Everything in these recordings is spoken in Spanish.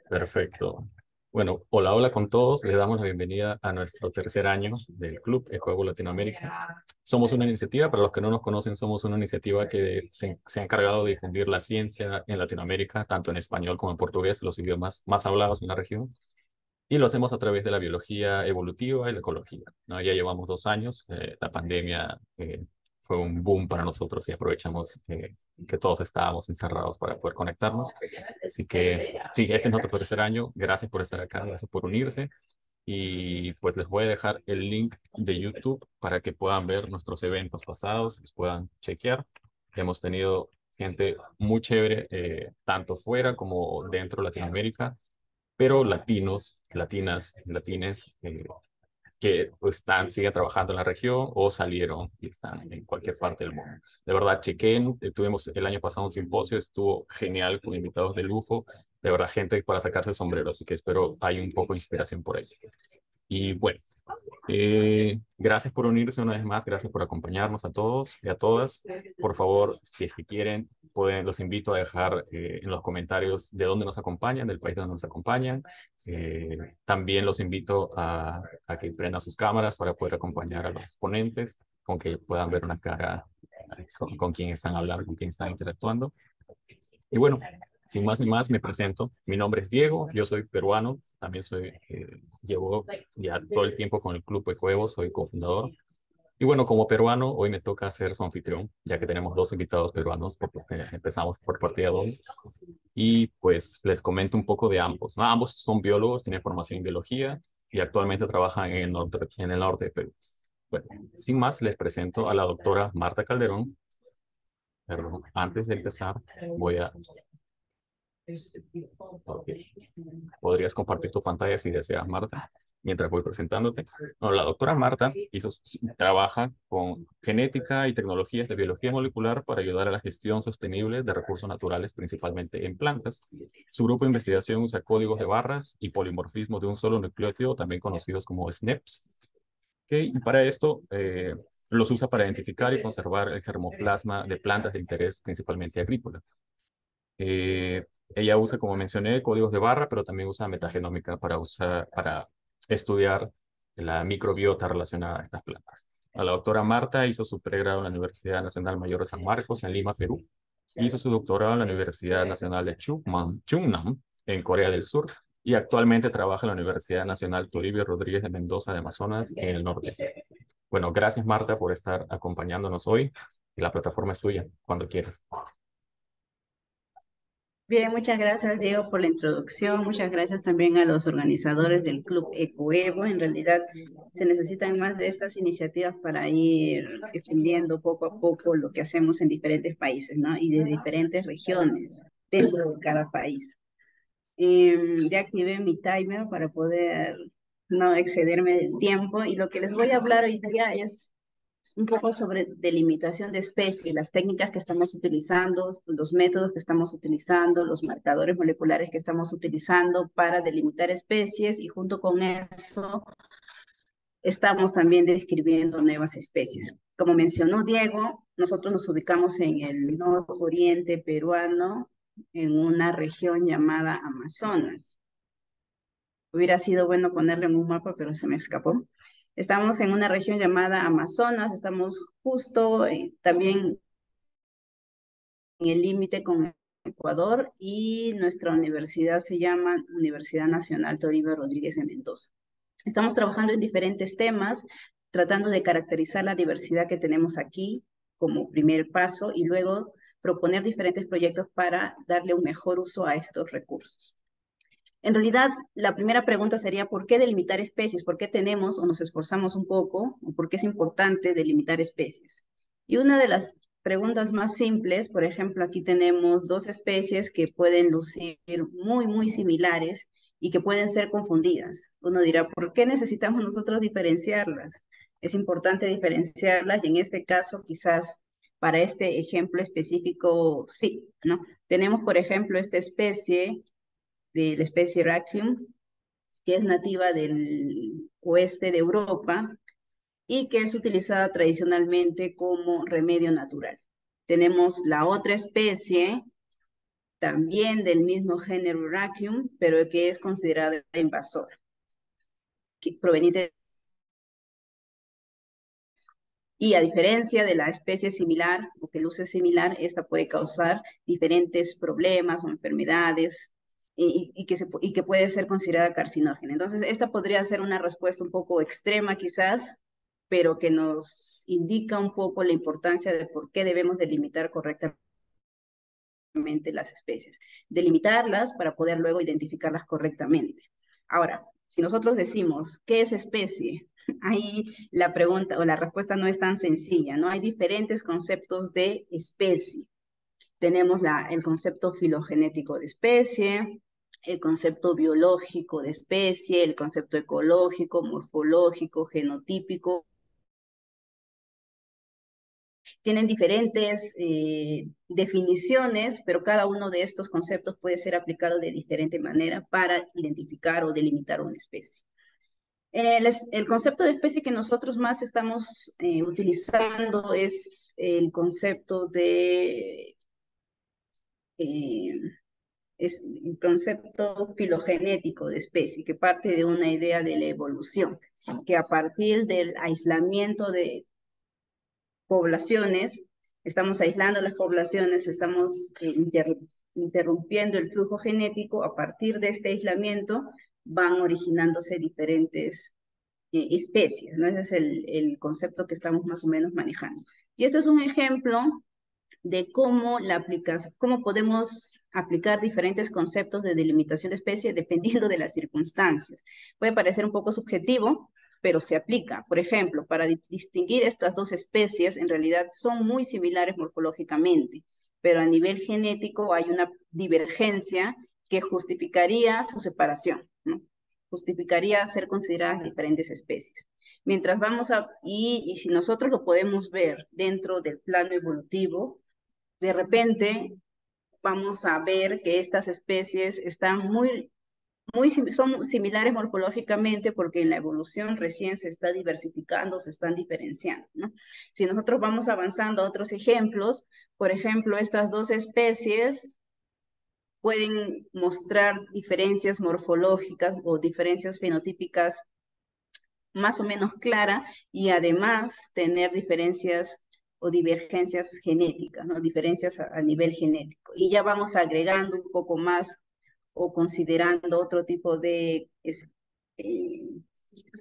Perfecto. Bueno, hola, hola con todos. Les damos la bienvenida a nuestro tercer año del Club Ecuador Latinoamérica. Somos una iniciativa, para los que no nos conocen, somos una iniciativa que se ha encargado de difundir la ciencia en Latinoamérica, tanto en español como en portugués, los idiomas más hablados en la región. Y lo hacemos a través de la biología evolutiva y la ecología, ¿no? Ya llevamos 2 años. La pandemia fue un boom para nosotros y aprovechamos que todos estábamos encerrados para poder conectarnos. Así que sí, este es nuestro tercer año. Gracias por estar acá, gracias por unirse. Y pues les voy a dejar el link de YouTube para que puedan ver nuestros eventos pasados, los puedan chequear. Hemos tenido gente muy chévere, tanto fuera como dentro de Latinoamérica, pero latinos, latinas, latines, que pues, siguen trabajando en la región o salieron y están en cualquier parte del mundo. De verdad, chequen, tuvimos el año pasado un simposio, estuvo genial con invitados de lujo, de verdad, gente para sacarse el sombrero, así que espero hay un poco de inspiración por ahí. Y bueno, gracias por unirse una vez más, gracias por acompañarnos a todos y a todas. Por favor, si es que quieren, los invito a dejar en los comentarios de dónde nos acompañan, del país de donde nos acompañan. También los invito a que prendan sus cámaras para poder acompañar a los ponentes, con que puedan ver una cara con quién están hablando, con quién están interactuando. Y bueno, sin más ni más, me presento. Mi nombre es Diego, yo soy peruano, también llevo ya todo el tiempo con el Club Ecuevo, soy cofundador. Y bueno, como peruano, hoy me toca ser su anfitrión, ya que tenemos dos invitados peruanos, empezamos por partida dos. Y pues les comento un poco de ambos, ¿no? Ambos son biólogos, tienen formación en biología y actualmente trabajan en el norte de Perú. Bueno, sin más, les presento a la doctora Marta Calderón. Perdón, antes de empezar, voy a Ok. Podrías compartir tu pantalla si deseas, Marta, mientras voy presentándote. Bueno, la doctora Marta trabaja con genética y tecnologías de biología molecular para ayudar a la gestión sostenible de recursos naturales, principalmente en plantas. Su grupo de investigación usa códigos de barras y polimorfismos de un solo nucleótido, también conocidos como SNPs. ¿Ok? Y para esto los usa para identificar y conservar el germoplasma de plantas de interés, principalmente agrícola. Ella usa, como mencioné, códigos de barra, pero también usa metagenómica para estudiar la microbiota relacionada a estas plantas. La doctora Marta hizo su pregrado en la Universidad Nacional Mayor de San Marcos, en Lima, Perú. Hizo su doctorado en la Universidad Nacional de Chungnam, en Corea del Sur. Y actualmente trabaja en la Universidad Nacional Toribio Rodríguez de Mendoza de Amazonas, en el norte. Bueno, gracias Marta por estar acompañándonos hoy. La plataforma es tuya, cuando quieras. Bien, muchas gracias Diego por la introducción, muchas gracias también a los organizadores del Club Ecoevo. En realidad se necesitan más de estas iniciativas para ir difundiendo poco a poco lo que hacemos en diferentes países, ¿no? Y de diferentes regiones dentro de cada país. Ya activé mi timer para poder no excederme del tiempo y lo que les voy a hablar hoy día es un poco sobre delimitación de especies, las técnicas que estamos utilizando, los métodos que estamos utilizando, los marcadores moleculares que estamos utilizando para delimitar especies y junto con eso estamos también describiendo nuevas especies. Como mencionó Diego, nosotros nos ubicamos en el nororiente peruano, en una región llamada Amazonas. Hubiera sido bueno ponerlo en un mapa, pero se me escapó. Estamos en una región llamada Amazonas, estamos justo también en el límite con Ecuador y nuestra universidad se llama Universidad Nacional Toribio Rodríguez de Mendoza. Estamos trabajando en diferentes temas, tratando de caracterizar la diversidad que tenemos aquí como primer paso y luego proponer diferentes proyectos para darle un mejor uso a estos recursos. En realidad, la primera pregunta sería, ¿por qué delimitar especies? ¿Por qué tenemos o nos esforzamos un poco? ¿O por qué es importante delimitar especies? Y una de las preguntas más simples, por ejemplo, aquí tenemos dos especies que pueden lucir muy similares y que pueden ser confundidas. Uno dirá, ¿por qué necesitamos nosotros diferenciarlas? Es importante diferenciarlas y en este caso quizás para este ejemplo específico, sí, ¿no? Tenemos, por ejemplo, esta especie de la especie Rachium, que es nativa del oeste de Europa y que es utilizada tradicionalmente como remedio natural. Tenemos la otra especie, también del mismo género Rachium, pero que es considerada invasora, proveniente. Y a diferencia de la especie similar o que luce similar, esta puede causar diferentes problemas o enfermedades y que puede ser considerada carcinógena. Entonces, esta podría ser una respuesta un poco extrema quizás, pero que nos indica un poco la importancia de por qué debemos delimitar correctamente las especies. Delimitarlas para poder luego identificarlas correctamente. Ahora, si nosotros decimos, ¿qué es especie? Ahí la pregunta o la respuesta no es tan sencilla, ¿no? Hay diferentes conceptos de especie. Tenemos el concepto filogenético de especie, el concepto biológico de especie, el concepto ecológico, morfológico, genotípico. Tienen diferentes definiciones, pero cada uno de estos conceptos puede ser aplicado de diferente manera para identificar o delimitar una especie. El concepto de especie que nosotros más estamos utilizando es el concepto eh, es el concepto filogenético de especie, que parte de una idea de la evolución, que a partir del aislamiento de poblaciones, estamos aislando las poblaciones, estamos interrumpiendo el flujo genético, a partir de este aislamiento van originándose diferentes especies, ¿no? Ese es el concepto que estamos más o menos manejando. Y este es un ejemplo de cómo podemos aplicar diferentes conceptos de delimitación de especie dependiendo de las circunstancias. Puede parecer un poco subjetivo, pero se aplica. Por ejemplo, para distinguir estas dos especies, en realidad son muy similares morfológicamente, pero a nivel genético hay una divergencia que justificaría su separación, ¿no? Justificaría ser consideradas diferentes especies. Mientras y si nosotros lo podemos ver dentro del plano evolutivo, de repente vamos a ver que estas especies están son similares morfológicamente porque en la evolución recién se está diversificando, se están diferenciando, ¿no? Si nosotros vamos avanzando a otros ejemplos, por ejemplo, estas dos especies pueden mostrar diferencias morfológicas o diferencias fenotípicas más o menos clara y además tener diferencias o divergencias genéticas, ¿no? Diferencias a nivel genético. Y ya vamos agregando un poco más o considerando otro tipo de eh,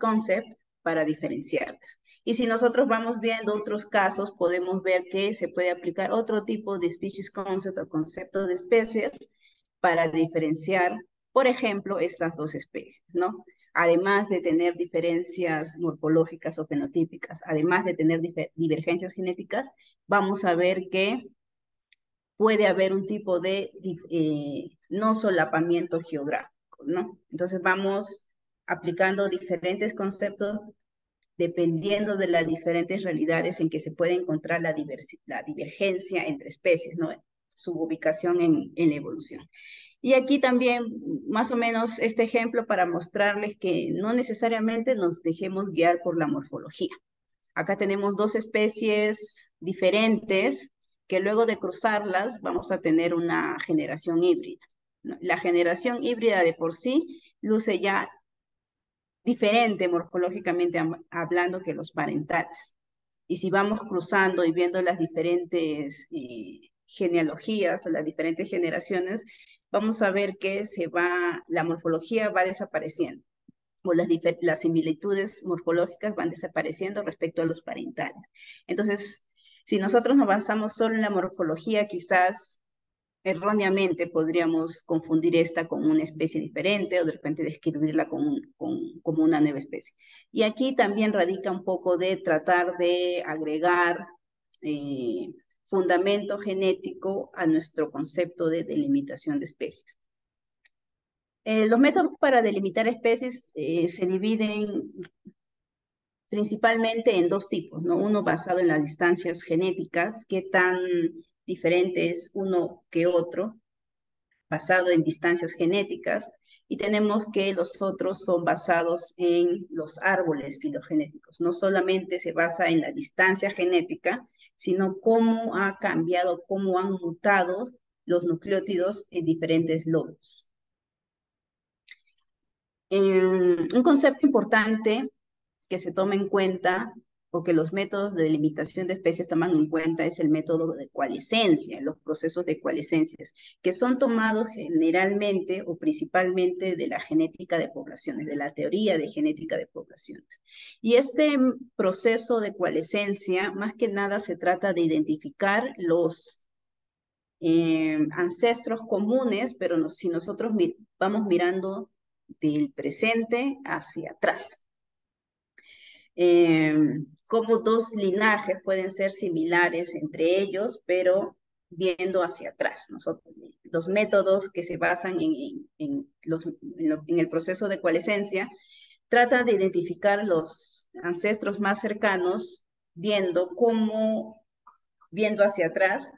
concept para diferenciarlas. Y si nosotros vamos viendo otros casos, podemos ver que se puede aplicar otro tipo de species concept o concepto de especies para diferenciar, por ejemplo, estas dos especies, ¿no? Además de tener diferencias morfológicas o fenotípicas, además de tener divergencias genéticas, vamos a ver que puede haber un tipo de no solapamiento geográfico, ¿no? Entonces vamos aplicando diferentes conceptos dependiendo de las diferentes realidades en que se puede encontrar la divergencia entre especies, ¿no? Su ubicación en la evolución. Y aquí también, más o menos, este ejemplo para mostrarles que no necesariamente nos dejemos guiar por la morfología. Acá tenemos dos especies diferentes que luego de cruzarlas vamos a tener una generación híbrida, ¿no? La generación híbrida de por sí luce ya diferente morfológicamente hablando que los parentales. Y si vamos cruzando y viendo las diferentes genealogías o las diferentes generaciones, vamos a ver que la morfología va desapareciendo o las similitudes morfológicas van desapareciendo respecto a los parentales. Entonces, si nosotros nos basamos solo en la morfología, quizás erróneamente podríamos confundir esta con una especie diferente o de repente describirla como una nueva especie. Y aquí también radica un poco de tratar de agregar eh, fundamento genético a nuestro concepto de delimitación de especies. Los métodos para delimitar especies se dividen principalmente en dos tipos, ¿no? Uno basado en las distancias genéticas, qué tan diferente es uno que otro, basado en distancias genéticas, y tenemos que los otros son basados en los árboles filogenéticos. No solamente se basa en la distancia genética, sino cómo ha cambiado, cómo han mutado los nucleótidos en diferentes lobos. Un concepto importante que se toma en cuenta o que los métodos de delimitación de especies toman en cuenta es el método de coalescencia, los procesos de coalescencias, que son tomados generalmente o principalmente de la genética de poblaciones, de la teoría de genética de poblaciones. Y este proceso de coalescencia, más que nada, se trata de identificar los ancestros comunes, pero si nosotros vamos mirando del presente hacia atrás. Cómo dos linajes pueden ser similares entre ellos, pero viendo hacia atrás. Los métodos que se basan en el proceso de coalescencia tratan de identificar los ancestros más cercanos, viendo hacia atrás,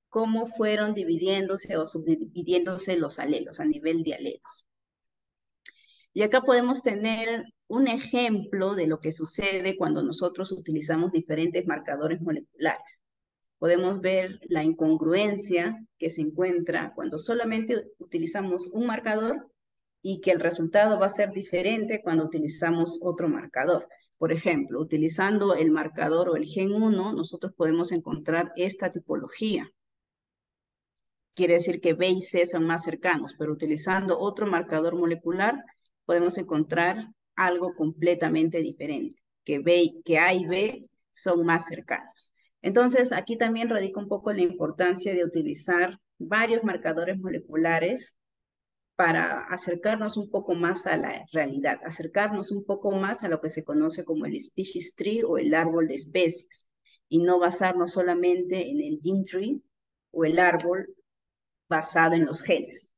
cómo fueron dividiéndose o subdividiéndose los alelos a nivel de alelos. Y acá podemos tener un ejemplo de lo que sucede cuando nosotros utilizamos diferentes marcadores moleculares. Podemos ver la incongruencia que se encuentra cuando solamente utilizamos un marcador y que el resultado va a ser diferente cuando utilizamos otro marcador. Por ejemplo, utilizando el marcador o el gen 1, nosotros podemos encontrar esta tipología. Quiere decir que B y C son más cercanos, pero utilizando otro marcador molecular podemos encontrar algo completamente diferente, que A y B son más cercanos. Entonces, aquí también radica un poco la importancia de utilizar varios marcadores moleculares para acercarnos un poco más a la realidad, acercarnos un poco más a lo que se conoce como el species tree o el árbol de especies, y no basarnos solamente en el gene tree o el árbol basado en los genes.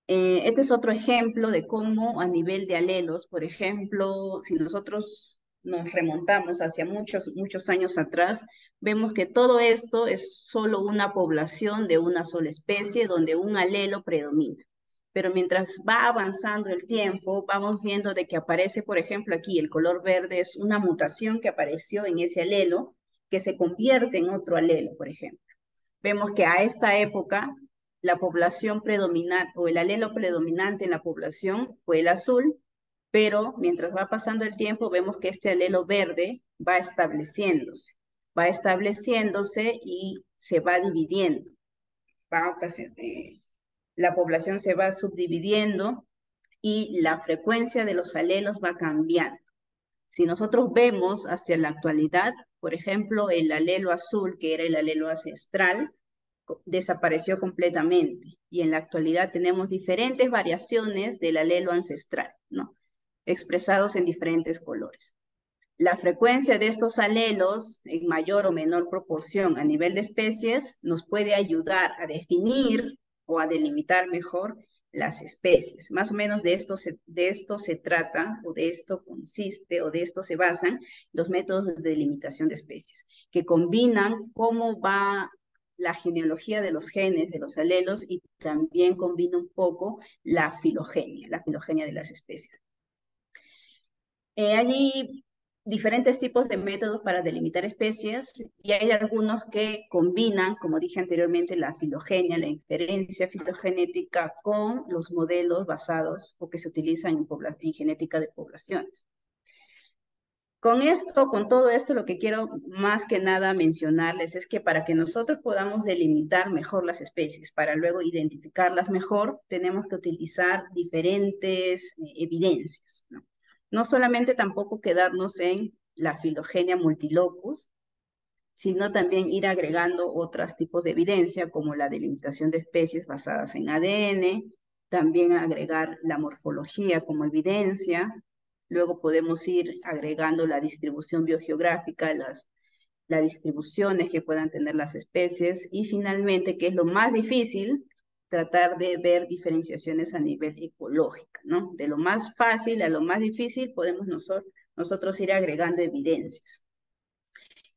Este es otro ejemplo de cómo a nivel de alelos, por ejemplo, si nosotros nos remontamos hacia muchos años atrás, vemos que todo esto es solo una población de una sola especie donde un alelo predomina. Pero mientras va avanzando el tiempo, vamos viendo de que aparece, por ejemplo, aquí el color verde es una mutación que apareció en ese alelo que se convierte en otro alelo, por ejemplo. Vemos que a esta época la población predominante o el alelo predominante en la población fue el azul, pero mientras va pasando el tiempo vemos que este alelo verde va estableciéndose y se va dividiendo. La población se va subdividiendo y la frecuencia de los alelos va cambiando. Si nosotros vemos hacia la actualidad, por ejemplo, el alelo azul, que era el alelo ancestral, desapareció completamente. Y en la actualidad tenemos diferentes variaciones del alelo ancestral, ¿no? Expresados en diferentes colores. La frecuencia de estos alelos, en mayor o menor proporción a nivel de especies, nos puede ayudar a definir o a delimitar mejor las especies. Más o menos de esto se trata, o de esto consiste, o de esto se basan los métodos de delimitación de especies, que combinan cómo va la genealogía de los genes, de los alelos, y también combina un poco la filogenia de las especies. Hay diferentes tipos de métodos para delimitar especies y hay algunos que combinan, como dije anteriormente, la filogenia, la inferencia filogenética con los modelos basados o que se utilizan en genética de poblaciones. Con todo esto, lo que quiero más que nada mencionarles es que para que nosotros podamos delimitar mejor las especies, para luego identificarlas mejor, tenemos que utilizar diferentes evidencias, ¿no? No solamente tampoco quedarnos en la filogenia multilocus, sino también ir agregando otros tipos de evidencia, como la delimitación de especies basadas en ADN, también agregar la morfología como evidencia. Luego podemos ir agregando la distribución biogeográfica, las distribuciones que puedan tener las especies, y finalmente, que es lo más difícil, tratar de ver diferenciaciones a nivel ecológico, ¿no? De lo más fácil a lo más difícil podemos nosotros ir agregando evidencias.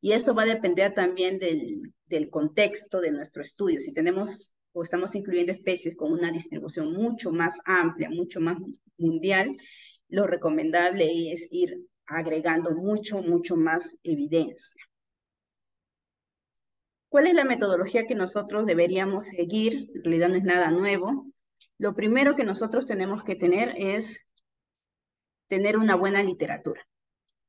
Y eso va a depender también del contexto de nuestro estudio. Si tenemos o estamos incluyendo especies con una distribución mucho más amplia, mucho más mundial, lo recomendable es ir agregando mucho más evidencia. ¿Cuál es la metodología que nosotros deberíamos seguir? En realidad no es nada nuevo. Lo primero que nosotros tenemos que tener es tener una buena literatura,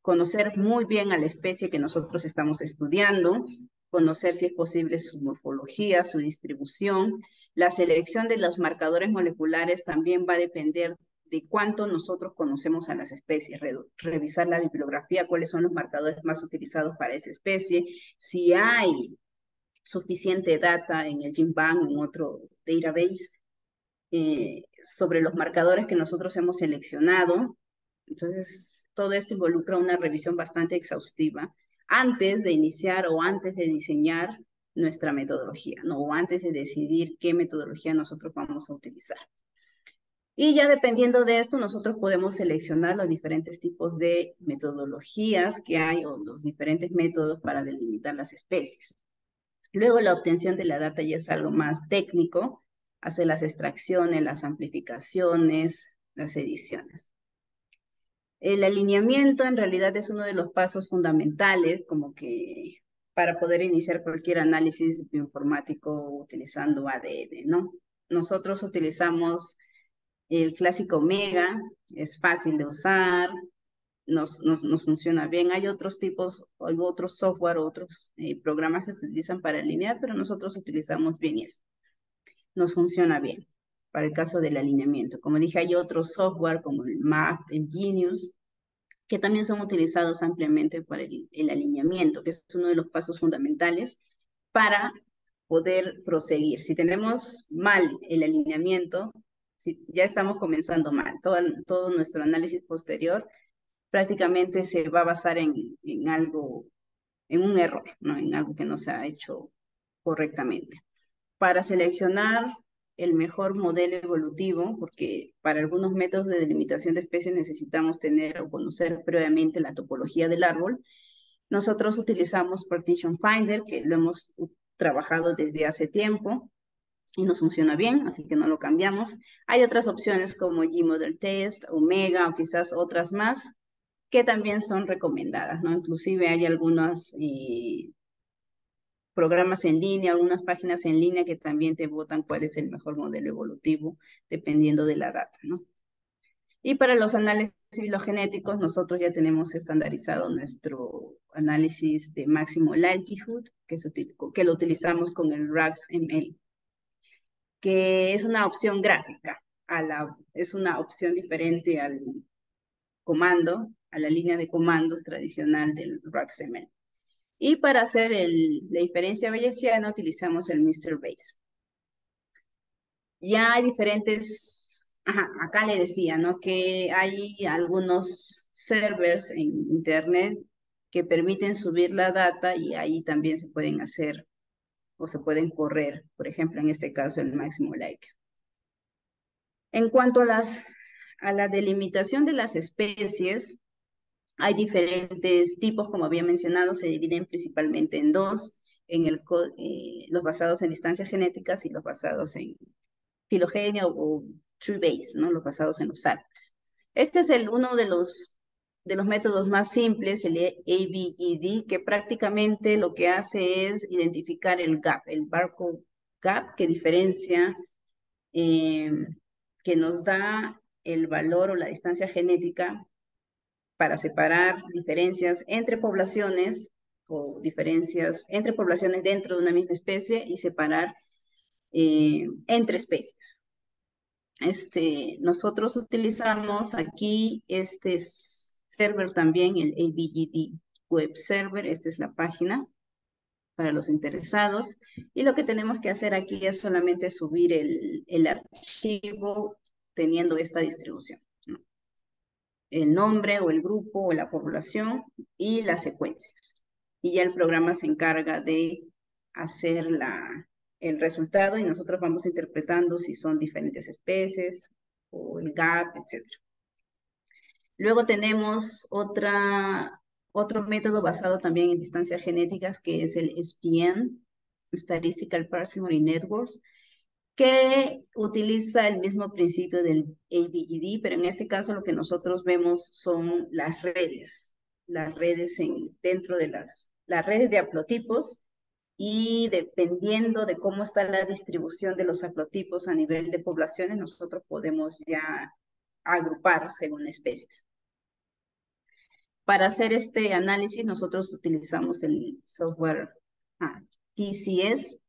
conocer muy bien a la especie que nosotros estamos estudiando, conocer si es posible su morfología, su distribución. La selección de los marcadores moleculares también va a depender de cuánto nosotros conocemos a las especies, revisar la bibliografía, cuáles son los marcadores más utilizados para esa especie, si hay suficiente data en el GenBank o en otro database sobre los marcadores que nosotros hemos seleccionado. Entonces, todo esto involucra una revisión bastante exhaustiva antes de iniciar o antes de diseñar nuestra metodología, ¿no? O antes de decidir qué metodología nosotros vamos a utilizar. Y ya dependiendo de esto, nosotros podemos seleccionar los diferentes tipos de metodologías que hay o los diferentes métodos para delimitar las especies. Luego la obtención de la data ya es algo más técnico, hacer las extracciones, las amplificaciones, las ediciones. El alineamiento en realidad es uno de los pasos fundamentales, como que para poder iniciar cualquier análisis bioinformático utilizando ADN, ¿no? Nosotros utilizamos el clásico Omega, es fácil de usar, nos funciona bien. Hay otros tipos, hay otros software, otros programas que se utilizan para alinear, pero nosotros utilizamos bien esto. Nos funciona bien para el caso del alineamiento. Como dije, hay otros software como el Map, el Genius, que también son utilizados ampliamente para el alineamiento, que es uno de los pasos fundamentales para poder proseguir. Si tenemos mal el alineamiento, si ya estamos comenzando mal. Todo nuestro análisis posterior prácticamente se va a basar en algo, en un error, ¿no? En algo que no se ha hecho correctamente. Para seleccionar el mejor modelo evolutivo, porque para algunos métodos de delimitación de especies necesitamos tener o conocer previamente la topología del árbol, nosotros utilizamos Partition Finder, que lo hemos trabajado desde hace tiempo y nos funciona bien, así que no lo cambiamos. Hay otras opciones como Gmodel Test, Omega o quizás otras más que también son recomendadas, ¿no? Inclusive hay algunos programas en línea, algunas páginas en línea que también te votan cuál es el mejor modelo evolutivo dependiendo de la data, ¿no? Y para los análisis filogenéticos, nosotros ya tenemos estandarizado nuestro análisis de máximo likelihood, que lo utilizamos con el RAGS-ML, que es una opción gráfica, es una opción diferente al comando, a la línea de comandos tradicional del RAGS-ML. Y para hacer la inferencia bayesiana utilizamos el Mr. Bayes. Ya hay diferentes, acá le decía, ¿no? Que hay algunos servers en internet que permiten subir la data y ahí también se pueden hacer o se pueden correr, por ejemplo, en este caso el máximo like. En cuanto a la delimitación de las especies, hay diferentes tipos, como había mencionado, se dividen principalmente en dos, los basados en distancias genéticas y los basados en filogenia o tree base, ¿no? Los basados en los árboles. Este es uno de los métodos más simples, el ABED, que prácticamente lo que hace es identificar el gap, el barcode gap, que diferencia, que nos da el valor o la distancia genética para separar diferencias entre poblaciones o diferencias entre poblaciones dentro de una misma especie y separar entre especies. Nosotros utilizamos aquí este server también, el ABGD Web Server. Esta es la página para los interesados. Y lo que tenemos que hacer aquí es solamente subir el archivo teniendo esta distribución, ¿no? El nombre o el grupo o la población y las secuencias. Y ya el programa se encarga de hacer el resultado y nosotros vamos interpretando si son diferentes especies o el gap, etc. Luego tenemos otro método basado también en distancias genéticas que es el SPN, Statistical Parsimony Networks, que utiliza el mismo principio del ABED, pero en este caso lo que nosotros vemos son las redes dentro de las redes de haplotipos y dependiendo de cómo está la distribución de los haplotipos a nivel de poblaciones, nosotros podemos ya agrupar según especies. Para hacer este análisis, nosotros utilizamos el software TCS,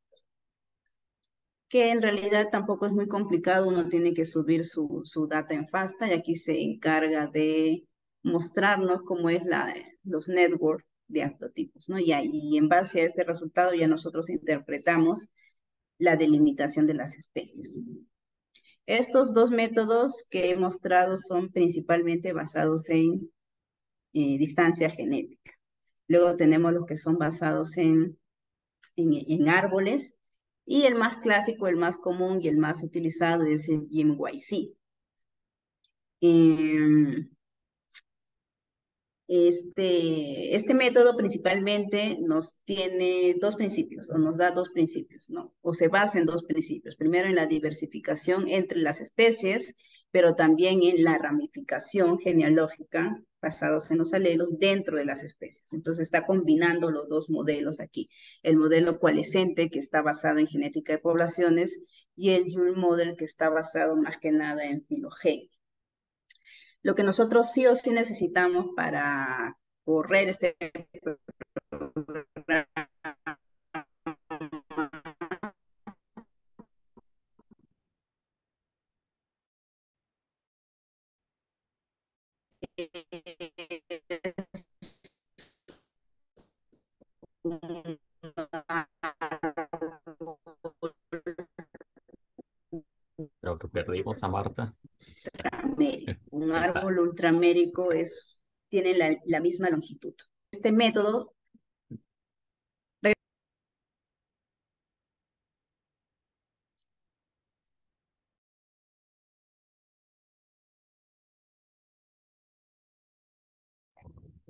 que en realidad tampoco es muy complicado, uno tiene que subir su data en FASTA y aquí se encarga de mostrarnos cómo es los networks de haplotipos, ¿no? Y en base a este resultado ya nosotros interpretamos la delimitación de las especies. Estos dos métodos que he mostrado son principalmente basados en distancia genética. Luego tenemos los que son basados en árboles, y el más clásico, el más común y el más utilizado es el GMYC. Este método principalmente nos tiene dos principios, o nos da dos principios, ¿no? O se basa en dos principios. Primero, en la diversificación entre las especies, pero también en la ramificación genealógica basados en los alelos dentro de las especies. Entonces está combinando los dos modelos aquí. El modelo coalescente, que está basado en genética de poblaciones, y el Joule Model, que está basado más que nada en filogenia. Lo que nosotros sí o sí necesitamos para correr este programa Creo que perdimos a Marta. ultramérico. Un Ahí está. árbol ultramérico tiene la misma longitud. Este método,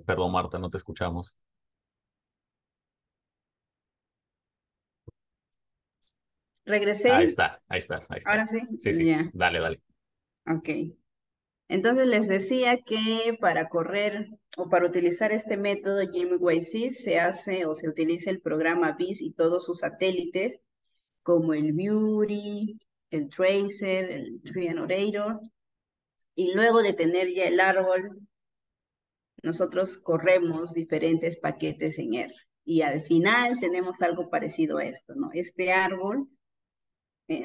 Perdón, Marta, no te escuchamos. Ahí regresé, está, ahí estás, ahí ahora estás. sí, Sí, sí, ya, dale, dale. ok. Entonces les decía que para correr o para utilizar este método GMYC se hace o se utiliza el programa BIS y todos sus satélites como el Beauty, el Tracer, el Tree Annotator, y luego de tener ya el árbol, nosotros corremos diferentes paquetes en R. Y al final tenemos algo parecido a esto, ¿no? Este árbol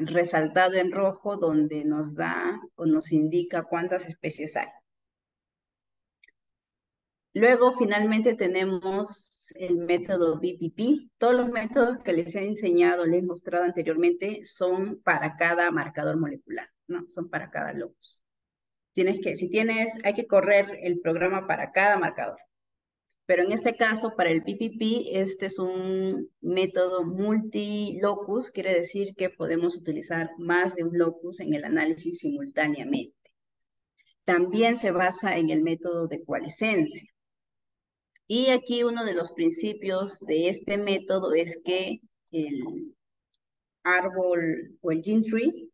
resaltado en rojo donde nos da o nos indica cuántas especies hay. Luego, finalmente, tenemos el método BPP. Todos los métodos que les he enseñado, les he mostrado anteriormente, son para cada marcador molecular, ¿no? Son para cada locus. Hay que correr el programa para cada marcador. Pero en este caso, para el PPP, este es un método multi-locus, quiere decir que podemos utilizar más de un locus en el análisis simultáneamente. También se basa en el método de coalescencia. Y aquí uno de los principios de este método es que el árbol o el gene tree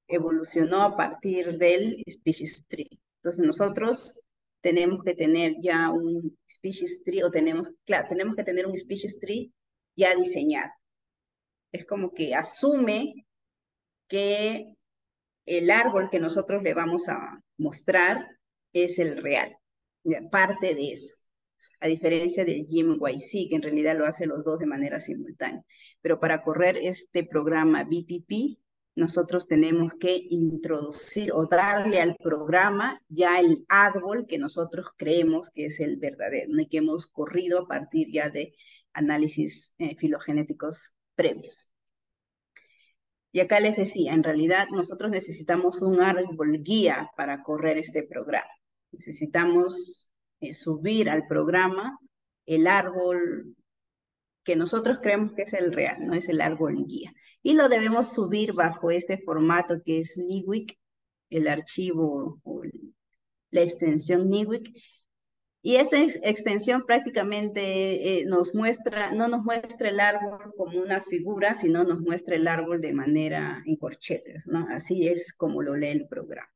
evolucionó a partir del species tree. Entonces nosotros tenemos que tener ya un species tree claro, tenemos que tener un species tree ya diseñado. Es como que asume que el árbol que nosotros le vamos a mostrar es el real, parte de eso, a diferencia del GMYC, que en realidad lo hace los dos de manera simultánea. Pero para correr este programa BPP, nosotros tenemos que introducir o darle al programa ya el árbol que nosotros creemos que es el verdadero, ¿no? Y que hemos corrido a partir ya de análisis filogenéticos previos. Y acá les decía, en realidad nosotros necesitamos un árbol guía para correr este programa. Necesitamos subir al programa el árbol que nosotros creemos que es el real, no es el árbol guía. Y lo debemos subir bajo este formato que es NIWIC, el archivo o la extensión NIWIC. Y esta extensión prácticamente no nos muestra el árbol como una figura, sino nos muestra el árbol de manera en corchetes, ¿no? Así es como lo lee el programa.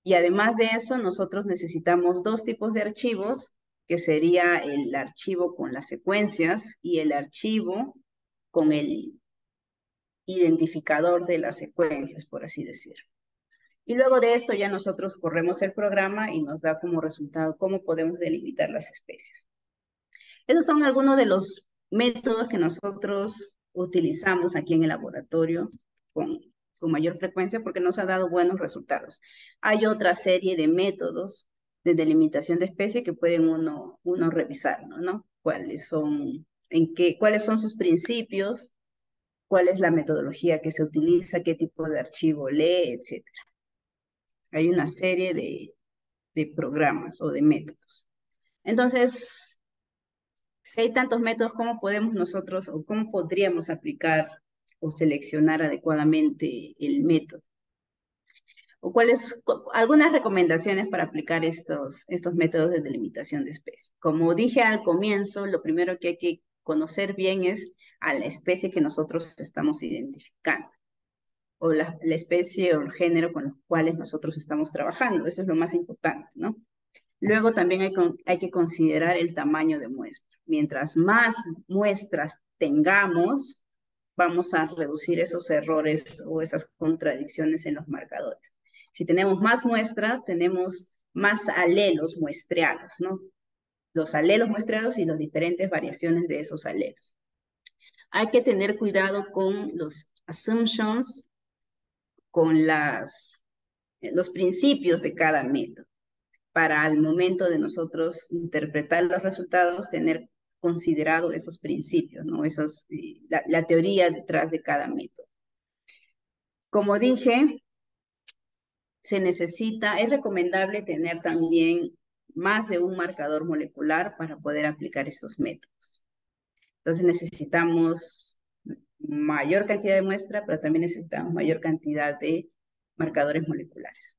Y además de eso, nosotros necesitamos dos tipos de archivos, que sería el archivo con las secuencias y el archivo con el identificador de las secuencias, por así decirlo. Y luego de esto ya nosotros corremos el programa y nos da como resultado cómo podemos delimitar las especies. Esos son algunos de los métodos que nosotros utilizamos aquí en el laboratorio con mayor frecuencia porque nos ha dado buenos resultados. Hay otra serie de métodos de delimitación de especie que pueden uno revisar, ¿no? ¿Cuáles son sus principios? ¿Cuál es la metodología que se utiliza? ¿Qué tipo de archivo lee? Etcétera. Hay una serie de programas o de métodos. Entonces, si hay tantos métodos, ¿cómo podemos nosotros o cómo podríamos aplicar o seleccionar adecuadamente el método? ¿O algunas recomendaciones para aplicar estos métodos de delimitación de especies? Como dije al comienzo, lo primero que hay que conocer bien es a la especie que nosotros estamos identificando, o la especie o el género con los cuales nosotros estamos trabajando. Eso es lo más importante, ¿no? Luego también hay que considerar el tamaño de muestra. Mientras más muestras tengamos, vamos a reducir esos errores o esas contradicciones en los marcadores. Si tenemos más muestras, tenemos más alelos muestreados, ¿no? Los alelos muestreados y las diferentes variaciones de esos alelos. Hay que tener cuidado con los assumptions, con los principios de cada método, para al momento de nosotros interpretar los resultados, tener considerado esos principios, ¿no? La teoría detrás de cada método. Como dije, es recomendable tener también más de un marcador molecular para poder aplicar estos métodos. Entonces necesitamos mayor cantidad de muestra, pero también necesitamos mayor cantidad de marcadores moleculares.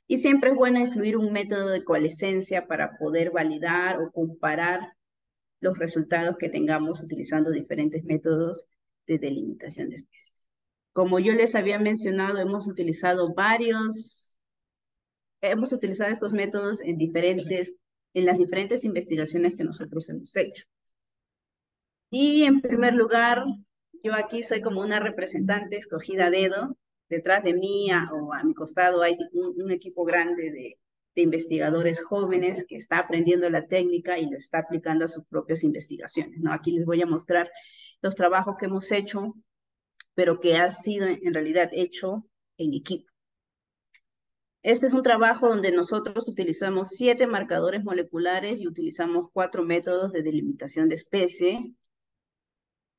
Y siempre es bueno incluir un método de coalescencia para poder validar o comparar los resultados que tengamos utilizando diferentes métodos de delimitación de especies. Como yo les había mencionado, hemos utilizado estos métodos en las diferentes investigaciones que nosotros hemos hecho. Y en primer lugar, yo aquí soy como una representante escogida a dedo. Detrás de mí o a mi costado hay un equipo grande de investigadores jóvenes que está aprendiendo la técnica y lo está aplicando a sus propias investigaciones, ¿no? Aquí les voy a mostrar los trabajos que hemos hecho, pero que ha sido en realidad hecho en equipo. Este es un trabajo donde nosotros utilizamos 7 marcadores moleculares y utilizamos 4 métodos de delimitación de especie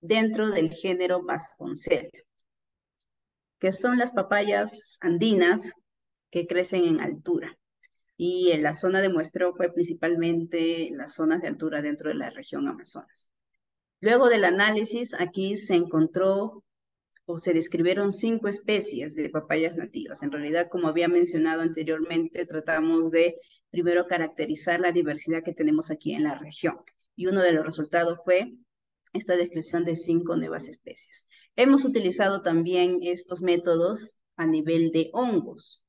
dentro del género Vasconcella, que son las papayas andinas que crecen en altura. Y en la zona de muestreo fue principalmente las zonas de altura dentro de la región Amazonas. Luego del análisis, aquí se encontró o se describieron 5 especies de papayas nativas. En realidad, como había mencionado anteriormente, tratamos de primero caracterizar la diversidad que tenemos aquí en la región. Y uno de los resultados fue esta descripción de 5 nuevas especies. Hemos utilizado también estos métodos a nivel de hongos.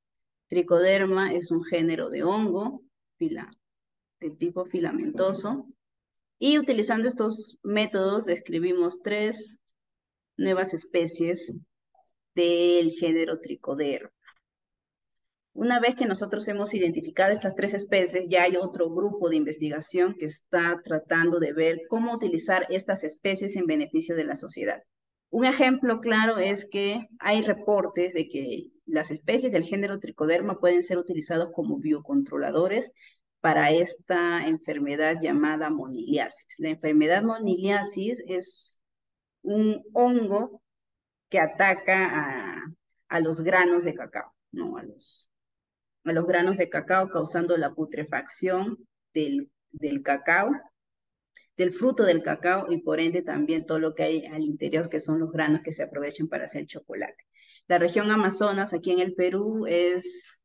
Tricoderma es un género de hongo de tipo filamentoso. Y utilizando estos métodos describimos 3 nuevas especies del género Tricoderma. Una vez que nosotros hemos identificado estas 3 especies, ya hay otro grupo de investigación que está tratando de ver cómo utilizar estas especies en beneficio de la sociedad. Un ejemplo claro es que hay reportes de que las especies del género Tricoderma pueden ser utilizados como biocontroladores para esta enfermedad llamada moniliasis. La enfermedad moniliasis es un hongo que ataca a los granos de cacao, ¿no? A los granos de cacao, causando la putrefacción del cacao, del fruto del cacao, y por ende también todo lo que hay al interior, que son los granos que se aprovechan para hacer chocolate. La región Amazonas, aquí en el Perú, es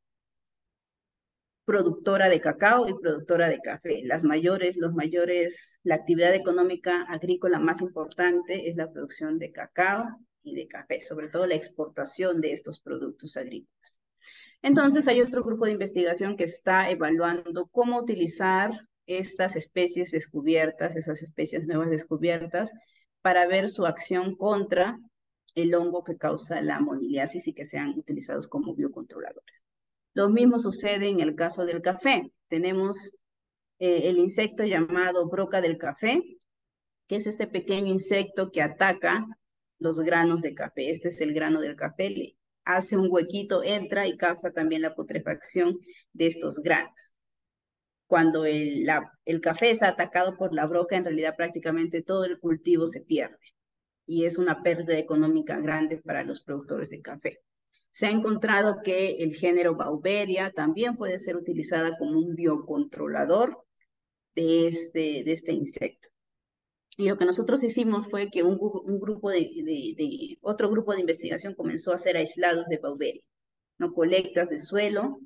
productora de cacao y productora de café. La actividad económica agrícola más importante es la producción de cacao y de café, sobre todo la exportación de estos productos agrícolas. Entonces hay otro grupo de investigación que está evaluando cómo utilizar estas especies descubiertas, esas especies nuevas descubiertas, para ver su acción contra el hongo que causa la moniliasis y que sean utilizados como biocontroladores. Lo mismo sucede en el caso del café. Tenemos el insecto llamado broca del café, que es este pequeño insecto que ataca los granos de café. Este es el grano del café, le hace un huequito, entra y causa también la putrefacción de estos granos. Cuando el café es atacado por la broca, en realidad prácticamente todo el cultivo se pierde y es una pérdida económica grande para los productores de café. Se ha encontrado que el género Bauberia también puede ser utilizada como un biocontrolador de este insecto. Y lo que nosotros hicimos fue que otro grupo de investigación comenzó a hacer aislados de Bauberia, ¿no? Colectas de suelo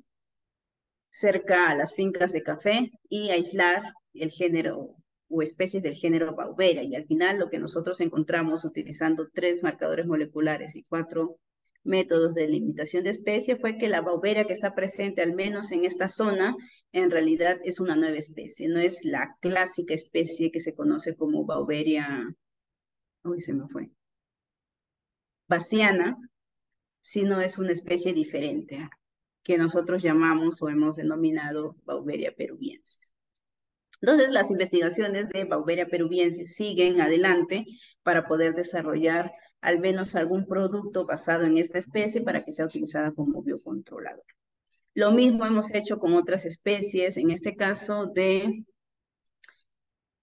cerca a las fincas de café y aislar el género o especies del género Bauberia. Y al final lo que nosotros encontramos utilizando 3 marcadores moleculares y 4 métodos de limitación de especie fue que la Bauberia que está presente al menos en esta zona en realidad es una nueva especie, no es la clásica especie que se conoce como Bauberia, uy, se me fue, baciana, sino es una especie diferente que nosotros llamamos o hemos denominado Bauberia peruviensis. Entonces, las investigaciones de Bauberia peruviensis siguen adelante para poder desarrollar al menos algún producto basado en esta especie para que sea utilizada como biocontrolador. Lo mismo hemos hecho con otras especies, en este caso de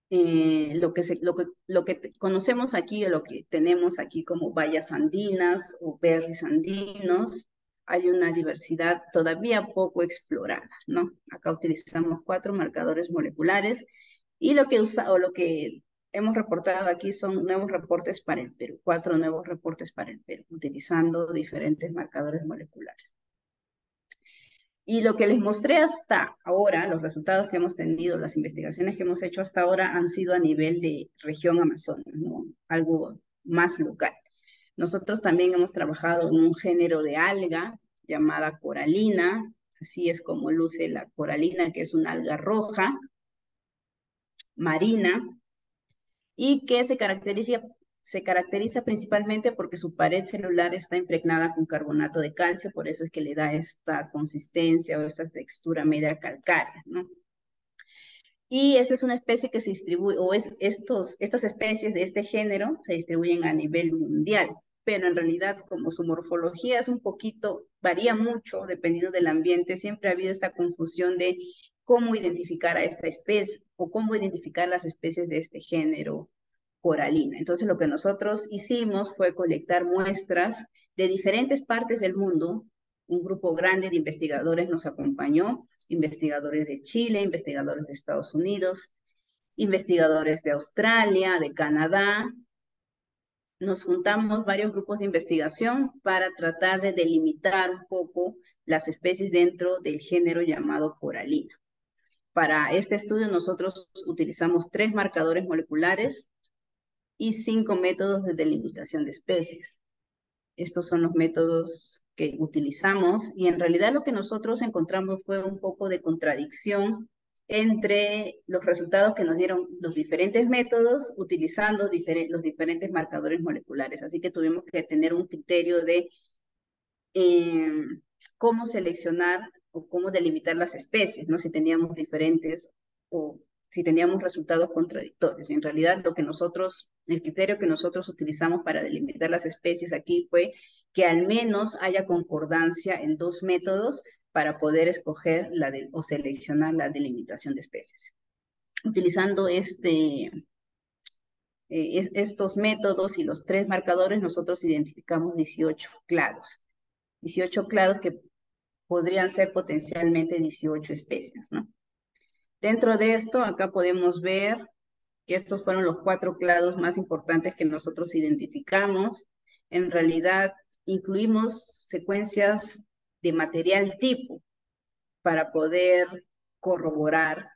lo que conocemos aquí o lo que tenemos aquí como bayas andinas o berries andinos, hay una diversidad todavía poco explorada, ¿no? Acá utilizamos 4 marcadores moleculares y lo que hemos reportado aquí son nuevos reportes para el Perú, 4 nuevos reportes para el Perú, utilizando diferentes marcadores moleculares. Y lo que les mostré hasta ahora, los resultados que hemos tenido, las investigaciones que hemos hecho hasta ahora han sido a nivel de región Amazonas, ¿no? Algo más local. Nosotros también hemos trabajado en un género de alga llamada coralina, así es como luce la coralina, que es una alga roja, marina, y que se caracteriza principalmente porque su pared celular está impregnada con carbonato de calcio, por eso es que le da esta consistencia o esta textura media calcárea, ¿no? Y esta es una especie que se distribuye, estas especies de este género se distribuyen a nivel mundial, pero en realidad como su morfología es un poquito, varía mucho dependiendo del ambiente, siempre ha habido esta confusión de cómo identificar a esta especie o cómo identificar las especies de este género coralina. Entonces lo que nosotros hicimos fue colectar muestras de diferentes partes del mundo. Un grupo grande de investigadores nos acompañó, investigadores de Chile, investigadores de Estados Unidos, investigadores de Australia, de Canadá. Nos juntamos varios grupos de investigación para tratar de delimitar un poco las especies dentro del género llamado coralina. Para este estudio nosotros utilizamos 3 marcadores moleculares y 5 métodos de delimitación de especies. Estos son los métodos que utilizamos y en realidad lo que nosotros encontramos fue un poco de contradicción entre los resultados que nos dieron los diferentes métodos utilizando los diferentes marcadores moleculares. Así que tuvimos que tener un criterio de eh, cómo seleccionar o cómo delimitar las especies, ¿no? Si teníamos diferentes o si teníamos resultados contradictorios. En realidad, el criterio que nosotros utilizamos para delimitar las especies aquí fue que al menos haya concordancia en 2 métodos para poder escoger o seleccionar la delimitación de especies. Utilizando estos métodos y los 3 marcadores, nosotros identificamos 18 clados. 18 clados que podrían ser potencialmente 18 especies, ¿no? Dentro de esto, acá podemos ver que estos fueron los 4 clados más importantes que nosotros identificamos. En realidad, incluimos secuencias de material tipo para poder corroborar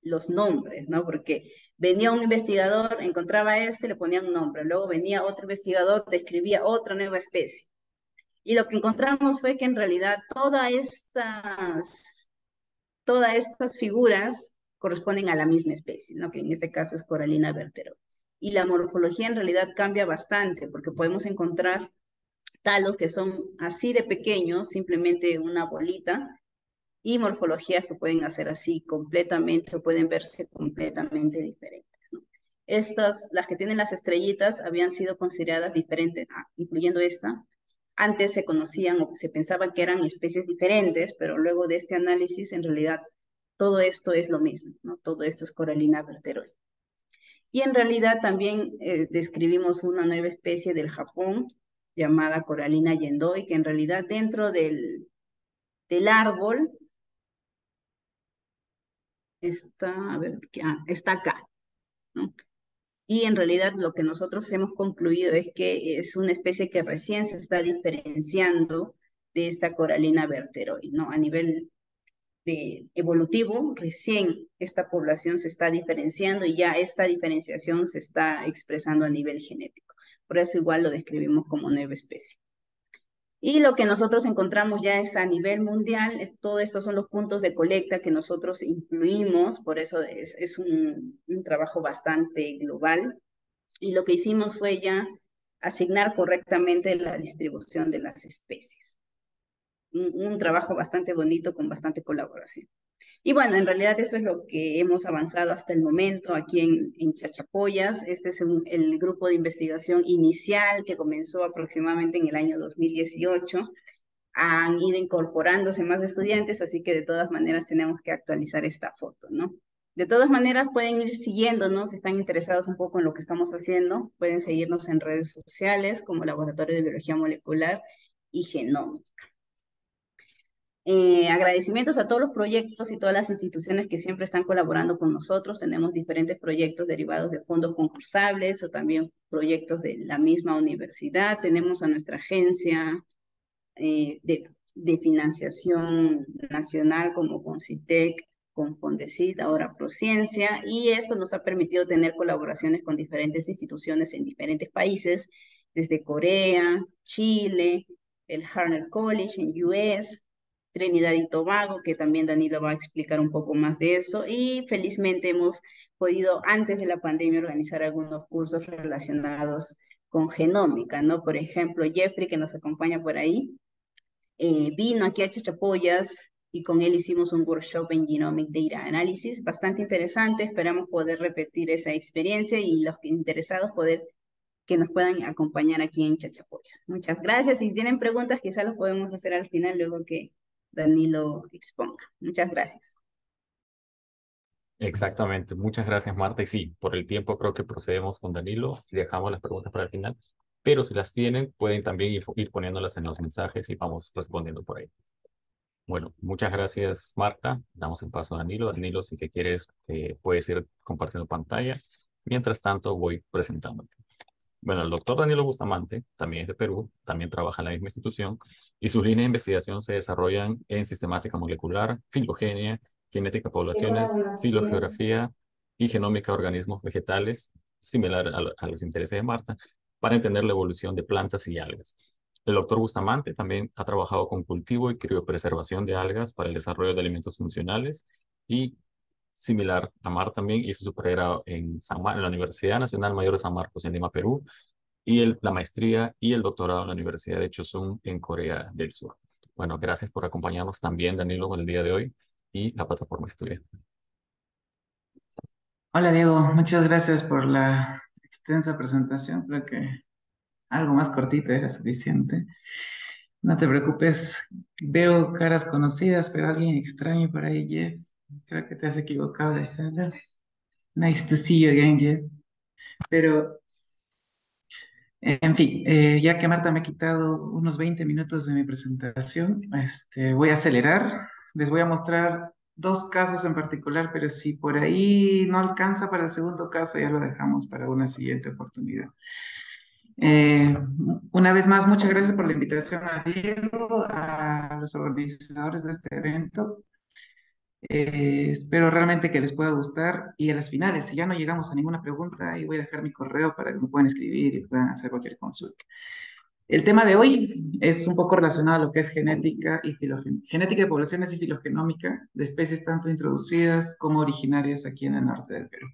los nombres, ¿no? Porque venía un investigador, encontraba le ponía un nombre, luego venía otro investigador, describía otra nueva especie. Y lo que encontramos fue que en realidad todas estas figuras corresponden a la misma especie, ¿no? Que en este caso es Corallina verteroides. y la morfología en realidad cambia bastante, porque podemos encontrar talos que son así de pequeños, simplemente una bolita, y morfologías que pueden hacer así completamente, o pueden verse completamente diferentes, ¿no? Estas, las que tienen las estrellitas, habían sido consideradas diferentes, incluyendo esta. Antes se conocían o se pensaba que eran especies diferentes, pero luego de este análisis, en realidad, todo esto es lo mismo, ¿no? Todo esto es Corallina verteroide. Y en realidad también describimos una nueva especie del Japón llamada Corallina yendoi, que en realidad dentro del árbol está, a ver, está acá, ¿no? Y en realidad lo que nosotros hemos concluido es que es una especie que recién se está diferenciando de esta Corallina verteroide, ¿no? A nivel de evolutivo, recién esta población se está diferenciando y ya esta diferenciación se está expresando a nivel genético. Por eso igual lo describimos como nueva especie. Y lo que nosotros encontramos ya es a nivel mundial, todo estos son los puntos de colecta que nosotros incluimos, por eso es un trabajo bastante global. Y lo que hicimos fue ya asignar correctamente la distribución de las especies. Un trabajo bastante bonito con bastante colaboración. Y bueno, en realidad eso es lo que hemos avanzado hasta el momento aquí en Chachapoyas. Este es el grupo de investigación inicial que comenzó aproximadamente en el año 2018. Han ido incorporándose más estudiantes, así que de todas maneras tenemos que actualizar esta foto, ¿no? De todas maneras pueden ir siguiéndonos, si están interesados un poco en lo que estamos haciendo, pueden seguirnos en redes sociales como Laboratorio de Biología Molecular y Genómica. Agradecimientos a todos los proyectos y todas las instituciones que siempre están colaborando con nosotros. Tenemos diferentes proyectos derivados de fondos concursables o también proyectos de la misma universidad. Tenemos a nuestra agencia de financiación nacional como Concitec, con Fondesit, ahora Prociencia, y esto nos ha permitido tener colaboraciones con diferentes instituciones en diferentes países, desde Corea, Chile, el Harvard College en US, Trinidad y Tobago, que también Danilo va a explicar un poco más de eso, y felizmente hemos podido antes de la pandemia organizar algunos cursos relacionados con genómica, ¿no? Por ejemplo, Jeffrey, que nos acompaña por ahí, vino aquí a Chachapoyas y con él hicimos un workshop en Genomic Data Analysis, bastante interesante. Esperamos poder repetir esa experiencia y los interesados poder que nos puedan acompañar aquí en Chachapoyas. Muchas gracias. Si tienen preguntas, quizás los podemos hacer al final, luego que Danilo exponga. Muchas gracias. Exactamente. Muchas gracias, Marta. Y sí, por el tiempo creo que procedemos con Danilo y dejamos las preguntas para el final. Pero si las tienen, pueden también ir poniéndolas en los mensajes y vamos respondiendo por ahí. Bueno, muchas gracias, Marta. Damos el paso a Danilo. Danilo, si que quieres, puedes ir compartiendo pantalla. Mientras tanto, voy presentándote. Bueno, el doctor Danilo Bustamante también es de Perú, también trabaja en la misma institución y sus líneas de investigación se desarrollan en sistemática molecular, filogenia, genética de poblaciones, filogeografía y genómica de organismos vegetales, similar a los intereses de Marta, para entender la evolución de plantas y algas. El doctor Bustamante también ha trabajado con cultivo y criopreservación de algas para el desarrollo de alimentos funcionales y similar a Mar también hizo su pregrado en la Universidad Nacional Mayor de San Marcos en Lima, Perú, y la maestría y el doctorado en la Universidad de Chosun en Corea del Sur. Bueno, gracias por acompañarnos también, Danilo, con el día de hoy y la plataforma es tuya. Hola Diego, muchas gracias por la extensa presentación. Creo que algo más cortito era suficiente. No te preocupes, veo caras conocidas, pero alguien extraño por ahí, Jeff. Creo que te has equivocado de sala. Nice to see you again, Jeff. Pero, en fin, ya que Marta me ha quitado unos 20 minutos de mi presentación, voy a acelerar. Les voy a mostrar dos casos en particular, pero si por ahí no alcanza para el segundo caso, ya lo dejamos para una siguiente oportunidad. Eh, una vez más, muchas gracias por la invitación a Diego, a los organizadores de este evento. Espero realmente que les pueda gustar y a las finales, si ya no llegamos a ninguna pregunta, ahí voy a dejar mi correo para que me puedan escribir y puedan hacer cualquier consulta. El tema de hoy es un poco relacionado a lo que es genética y genética de poblaciones y filogenómica de especies tanto introducidas como originarias aquí en el norte del Perú.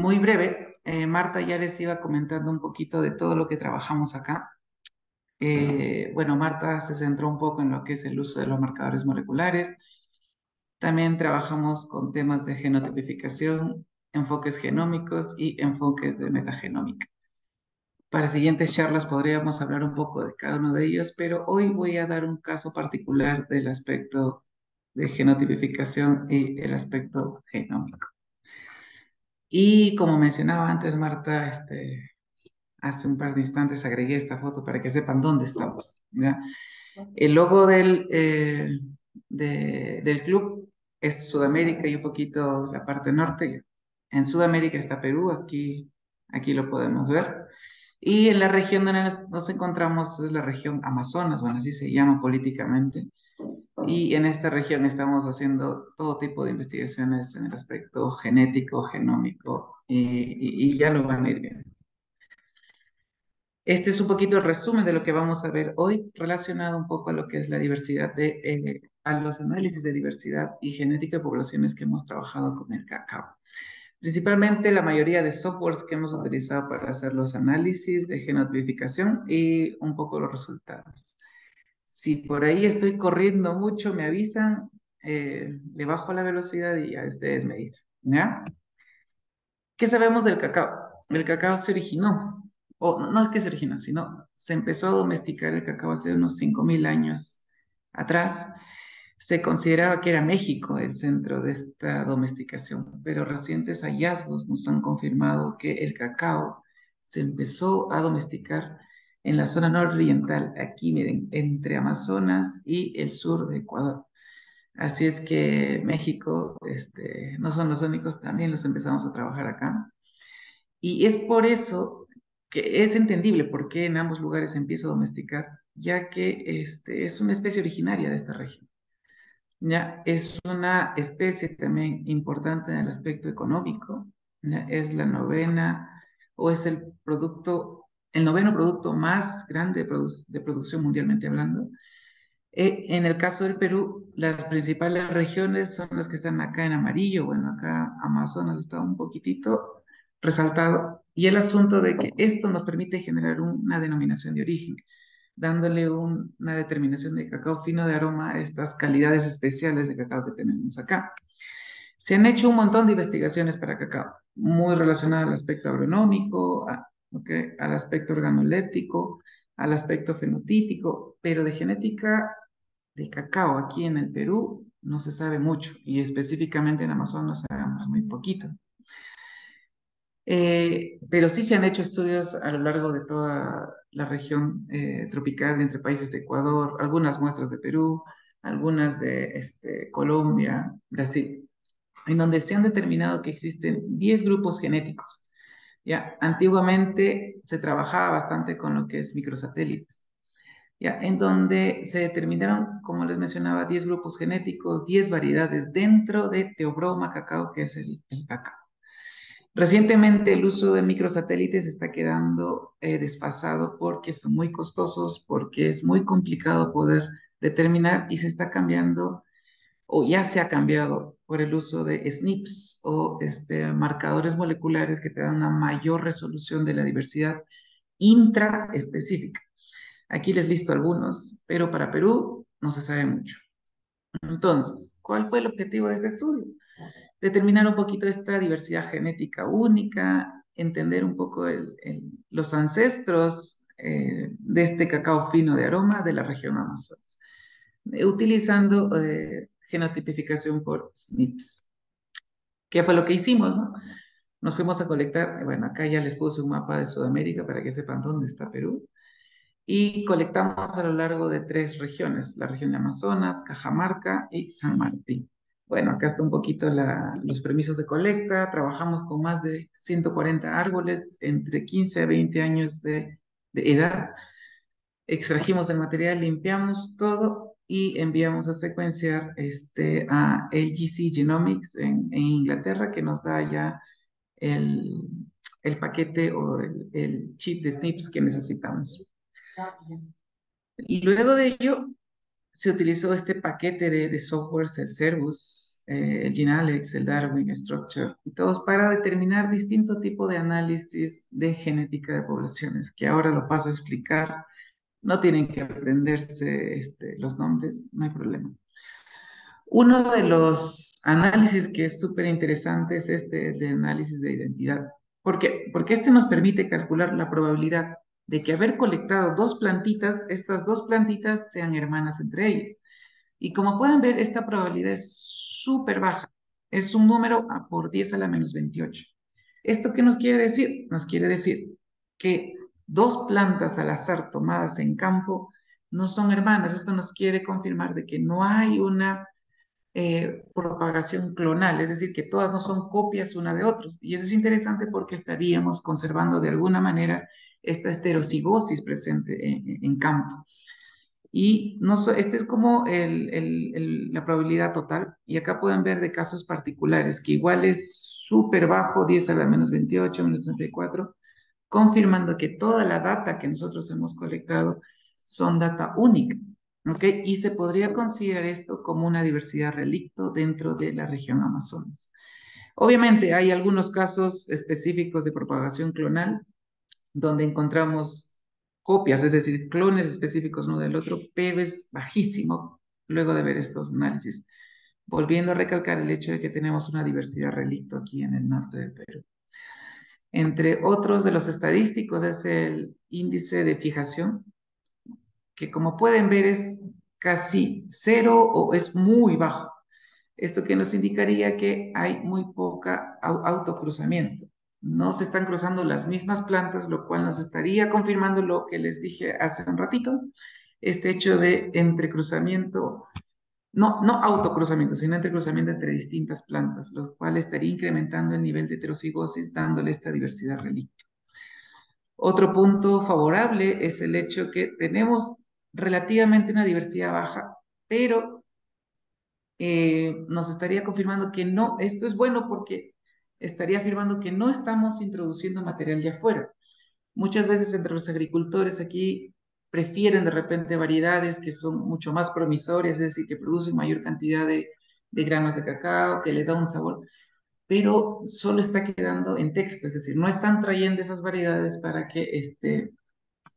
muy breve, Marta ya les iba comentando un poquito de todo lo que trabajamos acá. Bueno, Marta se centró un poco en lo que es el uso de los marcadores moleculares. También trabajamos con temas de genotipificación, enfoques genómicos y enfoques de metagenómica. Para siguientes charlas podríamos hablar un poco de cada uno de ellos, pero hoy voy a dar un caso particular del aspecto de genotipificación y el aspecto genómico. Y como mencionaba antes Marta, hace un par de instantes agregué esta foto para que sepan dónde estamos, ¿ya? El logo del club es Sudamérica y un poquito la parte norte. En Sudamérica está Perú, aquí lo podemos ver. Y en la región donde nos encontramos es la región Amazonas, bueno, así se llama políticamente. Y en esta región estamos haciendo todo tipo de investigaciones en el aspecto genético, genómico, y ya lo van a ir viendo. Este es un poquito el resumen de lo que vamos a ver hoy, relacionado un poco a lo que es la diversidad a los análisis de diversidad y genética de poblaciones que hemos trabajado con el cacao. Principalmente la mayoría de softwares que hemos utilizado para hacer los análisis de genotipificación y un poco los resultados. Si por ahí estoy corriendo mucho, me avisan, le bajo la velocidad y ya ustedes me dicen, ¿ya? ¿Qué sabemos del cacao? El cacao se originó, o no es que se originó, sino se empezó a domesticar el cacao hace unos 5.000 años atrás. Se consideraba que era México el centro de esta domesticación, pero recientes hallazgos nos han confirmado que el cacao se empezó a domesticar en la zona nororiental, aquí miren, entre Amazonas y el sur de Ecuador. Así es que México, no son los únicos, también los empezamos a trabajar acá. Y es por eso que es entendible por qué en ambos lugares se empieza a domesticar, ya que es una especie originaria de esta región. Ya es una especie también importante en el aspecto económico, ya es la novena o es el noveno producto más grande de producción mundialmente hablando. En el caso del Perú, las principales regiones son las que están acá en amarillo. Bueno, acá Amazonas está un poquitito resaltado. Y el asunto de que esto nos permite generar una denominación de origen, dándole una determinación de cacao fino de aroma a estas calidades especiales de cacao que tenemos acá. Se han hecho un montón de investigaciones para cacao, muy relacionadas al aspecto agronómico, al aspecto organoléptico, al aspecto fenotípico, pero de genética de cacao aquí en el Perú no se sabe mucho y específicamente en Amazonas sabemos muy poquito. Pero sí se han hecho estudios a lo largo de toda la región tropical entre países de Ecuador, algunas muestras de Perú, algunas de Colombia, Brasil, en donde se han determinado que existen 10 grupos genéticos. Ya, antiguamente se trabajaba bastante con lo que es microsatélites, ya, en donde se determinaron, como les mencionaba, 10 grupos genéticos, 10 variedades dentro de Theobroma cacao, que es el cacao. Recientemente el uso de microsatélites está quedando desfasado porque son muy costosos, porque es muy complicado poder determinar y se está cambiando o ya se ha cambiado por el uso de SNPs o marcadores moleculares que te dan una mayor resolución de la diversidad intraespecífica. Aquí les listo algunos, pero para Perú no se sabe mucho. Entonces, ¿cuál fue el objetivo de este estudio? Determinar un poquito esta diversidad genética única, entender un poco los ancestros de este cacao fino de aroma de la región Amazonas, utilizando genotipificación por SNPs. ¿Qué fue lo que hicimos, no? Nos fuimos a colectar, bueno, acá ya les puse un mapa de Sudamérica para que sepan dónde está Perú, y colectamos a lo largo de 3 regiones, la región de Amazonas, Cajamarca y San Martín. Bueno, acá está un poquito los permisos de colecta, trabajamos con más de 140 árboles entre 15 a 20 años de edad, extrajimos el material, limpiamos todo y enviamos a secuenciar a LGC Genomics en Inglaterra, que nos da ya el, el paquete o el chip de SNPs que necesitamos. Y luego de ello se utilizó este paquete de software, el Cerbus, el GeneAlex, el Darwin Structure, y todos para determinar distinto tipo de análisis de genética de poblaciones, que ahora lo paso a explicar. No tienen que aprenderse los nombres, no hay problema. Uno de los análisis que es súper interesante es el de análisis de identidad. ¿Por qué? Porque este nos permite calcular la probabilidad de que haber colectado dos plantitas, estas dos plantitas sean hermanas entre ellas. Y como pueden ver, esta probabilidad es súper baja. Es un número por 10 a la menos 28. ¿Esto qué nos quiere decir? Nos quiere decir que dos plantas al azar tomadas en campo no son hermanas. Esto nos quiere confirmar de que no hay una propagación clonal, es decir, que todas no son copias una de otras. Y eso es interesante porque estaríamos conservando de alguna manera esta heterocigosis presente en campo. Y no, este es como la probabilidad total. Y acá pueden ver de casos particulares, que igual es súper bajo, 10 a la menos 28, menos 34, confirmando que toda la data que nosotros hemos colectado son data única. ¿Ok? Y se podría considerar esto como una diversidad relicto dentro de la región Amazonas. Obviamente hay algunos casos específicos de propagación clonal donde encontramos copias, es decir, clones específicos uno del otro, pero es bajísimo luego de ver estos análisis. Volviendo a recalcar el hecho de que tenemos una diversidad relicto aquí en el norte del Perú. Entre otros de los estadísticos es el índice de fijación, que como pueden ver es casi cero o es muy bajo. Esto que nos indicaría que hay muy poca autocruzamiento. No se están cruzando las mismas plantas, lo cual nos estaría confirmando lo que les dije hace un ratito, este hecho de entrecruzamiento, no autocruzamiento, sino entrecruzamiento entre distintas plantas, lo cual estaría incrementando el nivel de heterocigosis, dándole esta diversidad relicta. Otro punto favorable es el hecho que tenemos relativamente una diversidad baja, pero nos estaría confirmando que no, esto es bueno porque estaría afirmando que no estamos introduciendo material de afuera. Muchas veces entre los agricultores aquí prefieren de repente variedades que son mucho más promisorias, es decir, que producen mayor cantidad de granos de cacao, que le da un sabor, pero solo está quedando en texto, es decir, no están trayendo esas variedades para que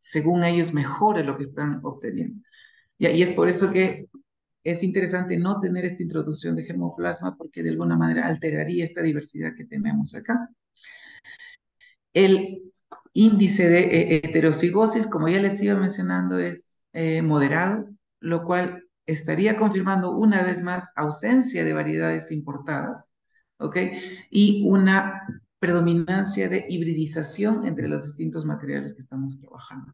según ellos mejore lo que están obteniendo. Y es por eso que es interesante no tener esta introducción de germoplasma porque de alguna manera alteraría esta diversidad que tenemos acá. El índice de heterocigosis, como ya les iba mencionando, es moderado, lo cual estaría confirmando una vez más ausencia de variedades importadas, ¿ok? Y una predominancia de hibridización entre los distintos materiales que estamos trabajando.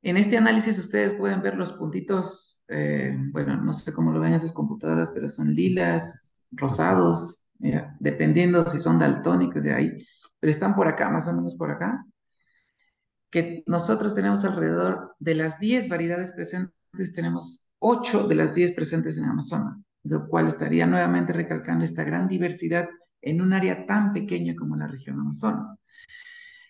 En este análisis ustedes pueden ver los puntitos, bueno, no sé cómo lo ven en sus computadoras, pero son lilas, rosados, dependiendo si son daltónicos de ahí, pero están por acá, más o menos por acá, que nosotros tenemos alrededor de las 10 variedades presentes, tenemos 8 de las 10 presentes en Amazonas, lo cual estaría nuevamente recalcando esta gran diversidad en un área tan pequeña como la región Amazonas.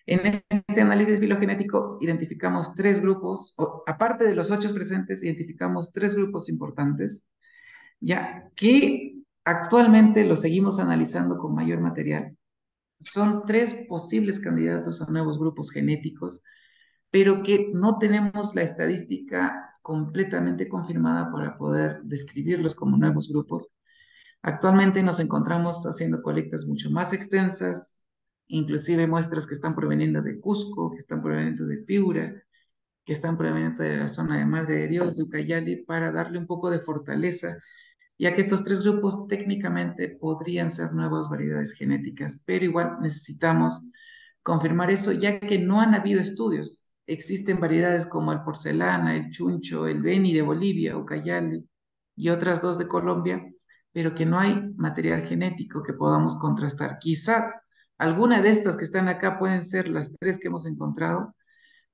En este análisis filogenético identificamos 3 grupos, aparte de los 8 presentes, identificamos 3 grupos importantes, ya que actualmente los seguimos analizando con mayor material. Son 3 posibles candidatos a nuevos grupos genéticos, pero que no tenemos la estadística completamente confirmada para poder describirlos como nuevos grupos. Actualmente nos encontramos haciendo colectas mucho más extensas, inclusive muestras que están proveniendo de Cusco, que están proveniendo de Piura, que están proveniendo de la zona de Madre de Dios, de Ucayali, para darle un poco de fortaleza, ya que estos 3 grupos técnicamente podrían ser nuevas variedades genéticas, pero igual necesitamos confirmar eso, ya que no han habido estudios. Existen variedades como el porcelana, el chuncho, el beni de Bolivia, Ucayali y otras 2 de Colombia, pero que no hay material genético que podamos contrastar. Quizá alguna de estas que están acá pueden ser las 3 que hemos encontrado,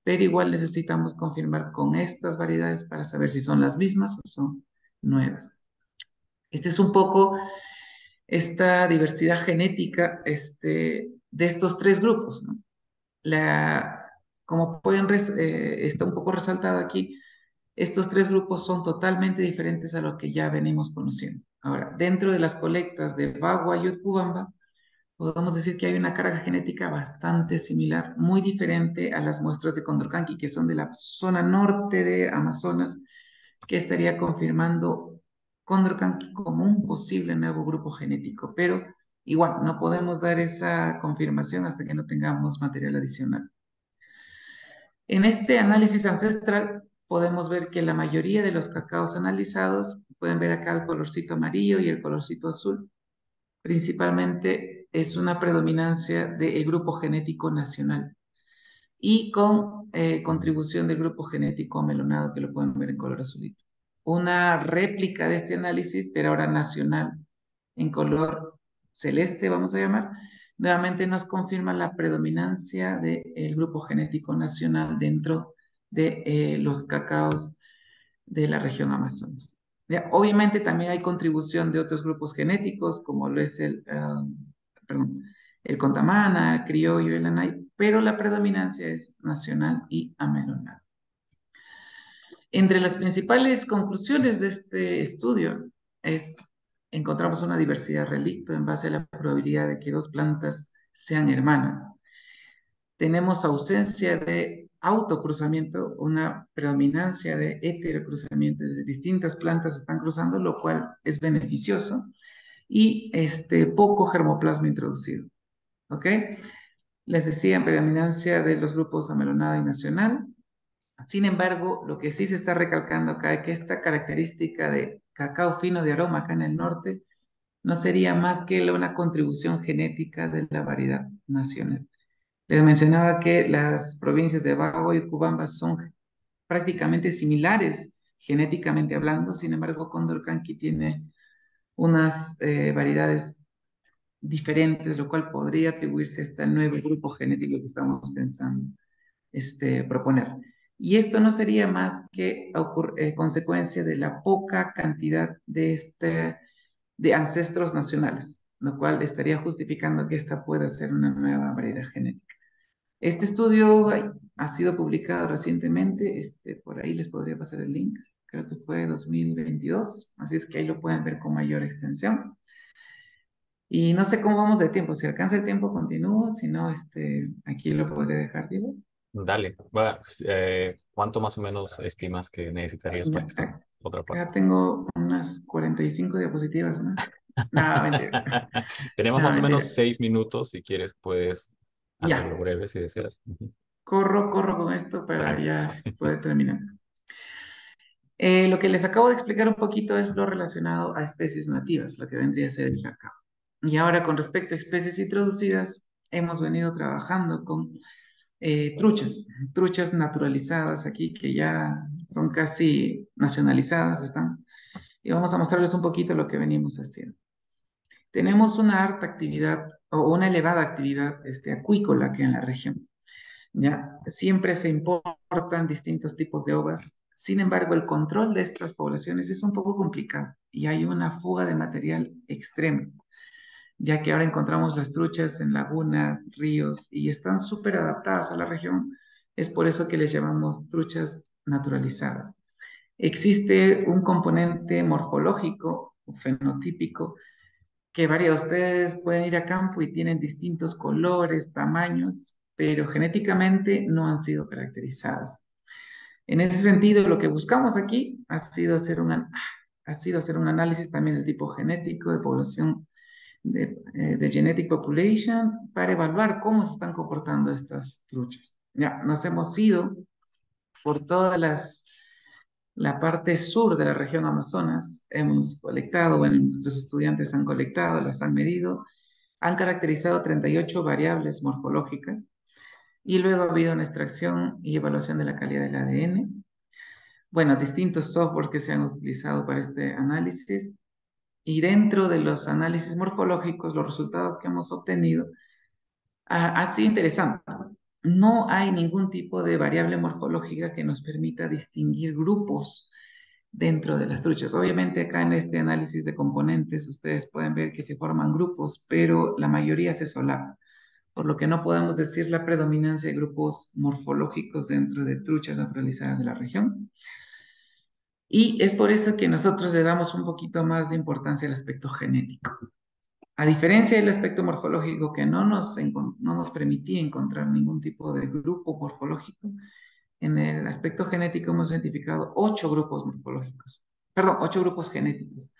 pero igual necesitamos confirmar con estas variedades para saber si son las mismas o son nuevas. Este es un poco esta diversidad genética de estos 3 grupos, ¿no? Como pueden, está un poco resaltado aquí, estos 3 grupos son totalmente diferentes a lo que ya venimos conociendo. Ahora, dentro de las colectas de Bagua y Utcubamba, podemos decir que hay una carga genética bastante similar, muy diferente a las muestras de Condorcanqui, que son de la zona norte de Amazonas, que estaría confirmando Condorcanqui como un posible nuevo grupo genético. Pero igual, no podemos dar esa confirmación hasta que no tengamos material adicional. En este análisis ancestral podemos ver que la mayoría de los cacaos analizados, pueden ver acá el colorcito amarillo y el colorcito azul, principalmente es una predominancia del grupo genético nacional y con contribución del grupo genético amelonado, que lo pueden ver en color azulito. Una réplica de este análisis, pero ahora nacional, en color celeste, vamos a llamar, nuevamente nos confirma la predominancia del grupo genético nacional dentro de los cacaos de la región Amazonas. Ya, obviamente también hay contribución de otros grupos genéticos, como lo es perdón, el Contamana, Criollo, el Anay, pero la predominancia es nacional y amelonado. Entre las principales conclusiones de este estudio encontramos una diversidad relicto en base a la probabilidad de que dos plantas sean hermanas. Tenemos ausencia de autocruzamiento, una predominancia de heterocruzamiento, es decir, distintas plantas están cruzando, lo cual es beneficioso, y poco germoplasma introducido. ¿Ok? Les decía, predominancia de los grupos amelonado y nacional. Sin embargo, lo que sí se está recalcando acá es que esta característica de cacao fino de aroma acá en el norte no sería más que una contribución genética de la variedad nacional. Les mencionaba que las provincias de Bagua y Utcubamba son prácticamente similares genéticamente hablando, sin embargo, Condorcanqui tiene unas variedades diferentes, lo cual podría atribuirse a este nuevo grupo genético que estamos pensando proponer. Y esto no sería más que consecuencia de la poca cantidad de ancestros nacionales, lo cual estaría justificando que esta pueda ser una nueva variedad genética. Este estudio ha sido publicado recientemente, por ahí les podría pasar el link, creo que fue 2022, así es que ahí lo pueden ver con mayor extensión. Y no sé cómo vamos de tiempo, si alcanza el tiempo continúo, si no, aquí lo podré dejar, digo. Dale. ¿Cuánto más o menos estimas que necesitarías para Ya, esta otra acá parte? tengo unas 45 diapositivas más. No, mentira. Tenemos No, más o menos mentira. 6 minutos. Si quieres, puedes hacerlo Ya, breve si deseas. Ujú. corro con esto para Tranqui. ya poder terminar. Lo que les acabo de explicar un poquito es lo relacionado a especies nativas, lo que vendría a ser el cacao. Y ahora con respecto a especies introducidas, hemos venido trabajando con truchas naturalizadas aquí que ya son casi nacionalizadas, están. Y vamos a mostrarles un poquito lo que venimos haciendo. Tenemos una alta actividad o una elevada actividad acuícola aquí en la región. ¿Ya? Siempre se importan distintos tipos de ovas. Sin embargo, el control de estas poblaciones es un poco complicado y hay una fuga de material extrema, ya que ahora encontramos las truchas en lagunas, ríos y están súper adaptadas a la región. Es por eso que les llamamos truchas naturalizadas. Existe un componente morfológico o fenotípico que varios de ustedes pueden ir a campo y tienen distintos colores, tamaños, pero genéticamente no han sido caracterizadas. En ese sentido, lo que buscamos aquí ha sido hacer un análisis también del tipo genético de población de Genetic Population para evaluar cómo se están comportando estas truchas. Ya, nos hemos ido por todas la parte sur de la región Amazonas, hemos colectado, bueno, nuestros estudiantes han colectado, las han medido, han caracterizado 38 variables morfológicas y luego ha habido una extracción y evaluación de la calidad del ADN. Bueno, distintos softwares que se han utilizado para este análisis y dentro de los análisis morfológicos, los resultados que hemos obtenido ha sido interesante. No hay ningún tipo de variable morfológica que nos permita distinguir grupos dentro de las truchas. Obviamente acá en este análisis de componentes ustedes pueden ver que se forman grupos, pero la mayoría se solapa, por lo que no podemos decir la predominancia de grupos morfológicos dentro de truchas naturalizadas de la región. Y es por eso que nosotros le damos un poquito más de importancia al aspecto genético. A diferencia del aspecto morfológico que no nos permitía encontrar ningún tipo de grupo morfológico, en el aspecto genético hemos identificado 8 grupos morfológicos, perdón, 8 grupos genéticos.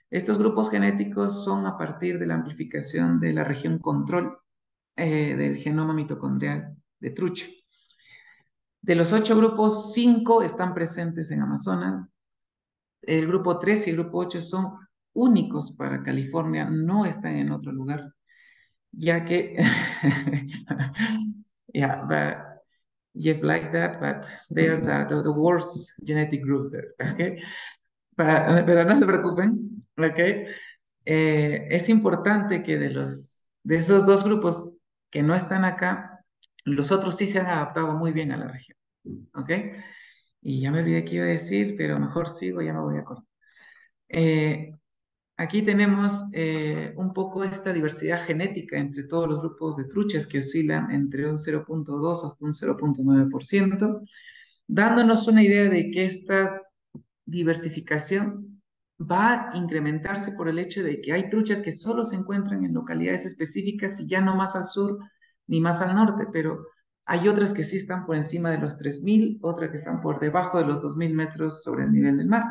Estos grupos genéticos son a partir de la amplificación de la región control del genoma mitocondrial de trucha. De los 8 grupos, 5 están presentes en Amazonas. El grupo 3 y el grupo 8 son únicos para California, no están en otro lugar, ya que, yeah, but you've like that, but they are the worst genetic groups there, okay? Pero no se preocupen, ¿ok? Es importante que de esos 2 grupos que no están acá, los otros sí se han adaptado muy bien a la región, ¿ok? Y ya me olvidé qué iba a decir, pero mejor sigo, ya me voy a acordar. Eh, Aquí tenemos un poco esta diversidad genética entre todos los grupos de truchas que oscilan entre un 0,2 hasta un 0,9%, dándonos una idea de que esta diversificación va a incrementarse por el hecho de que hay truchas que solo se encuentran en localidades específicas y ya no más al sur ni más al norte, pero hay otras que sí están por encima de los 3.000, otras que están por debajo de los 2.000 metros sobre el nivel del mar.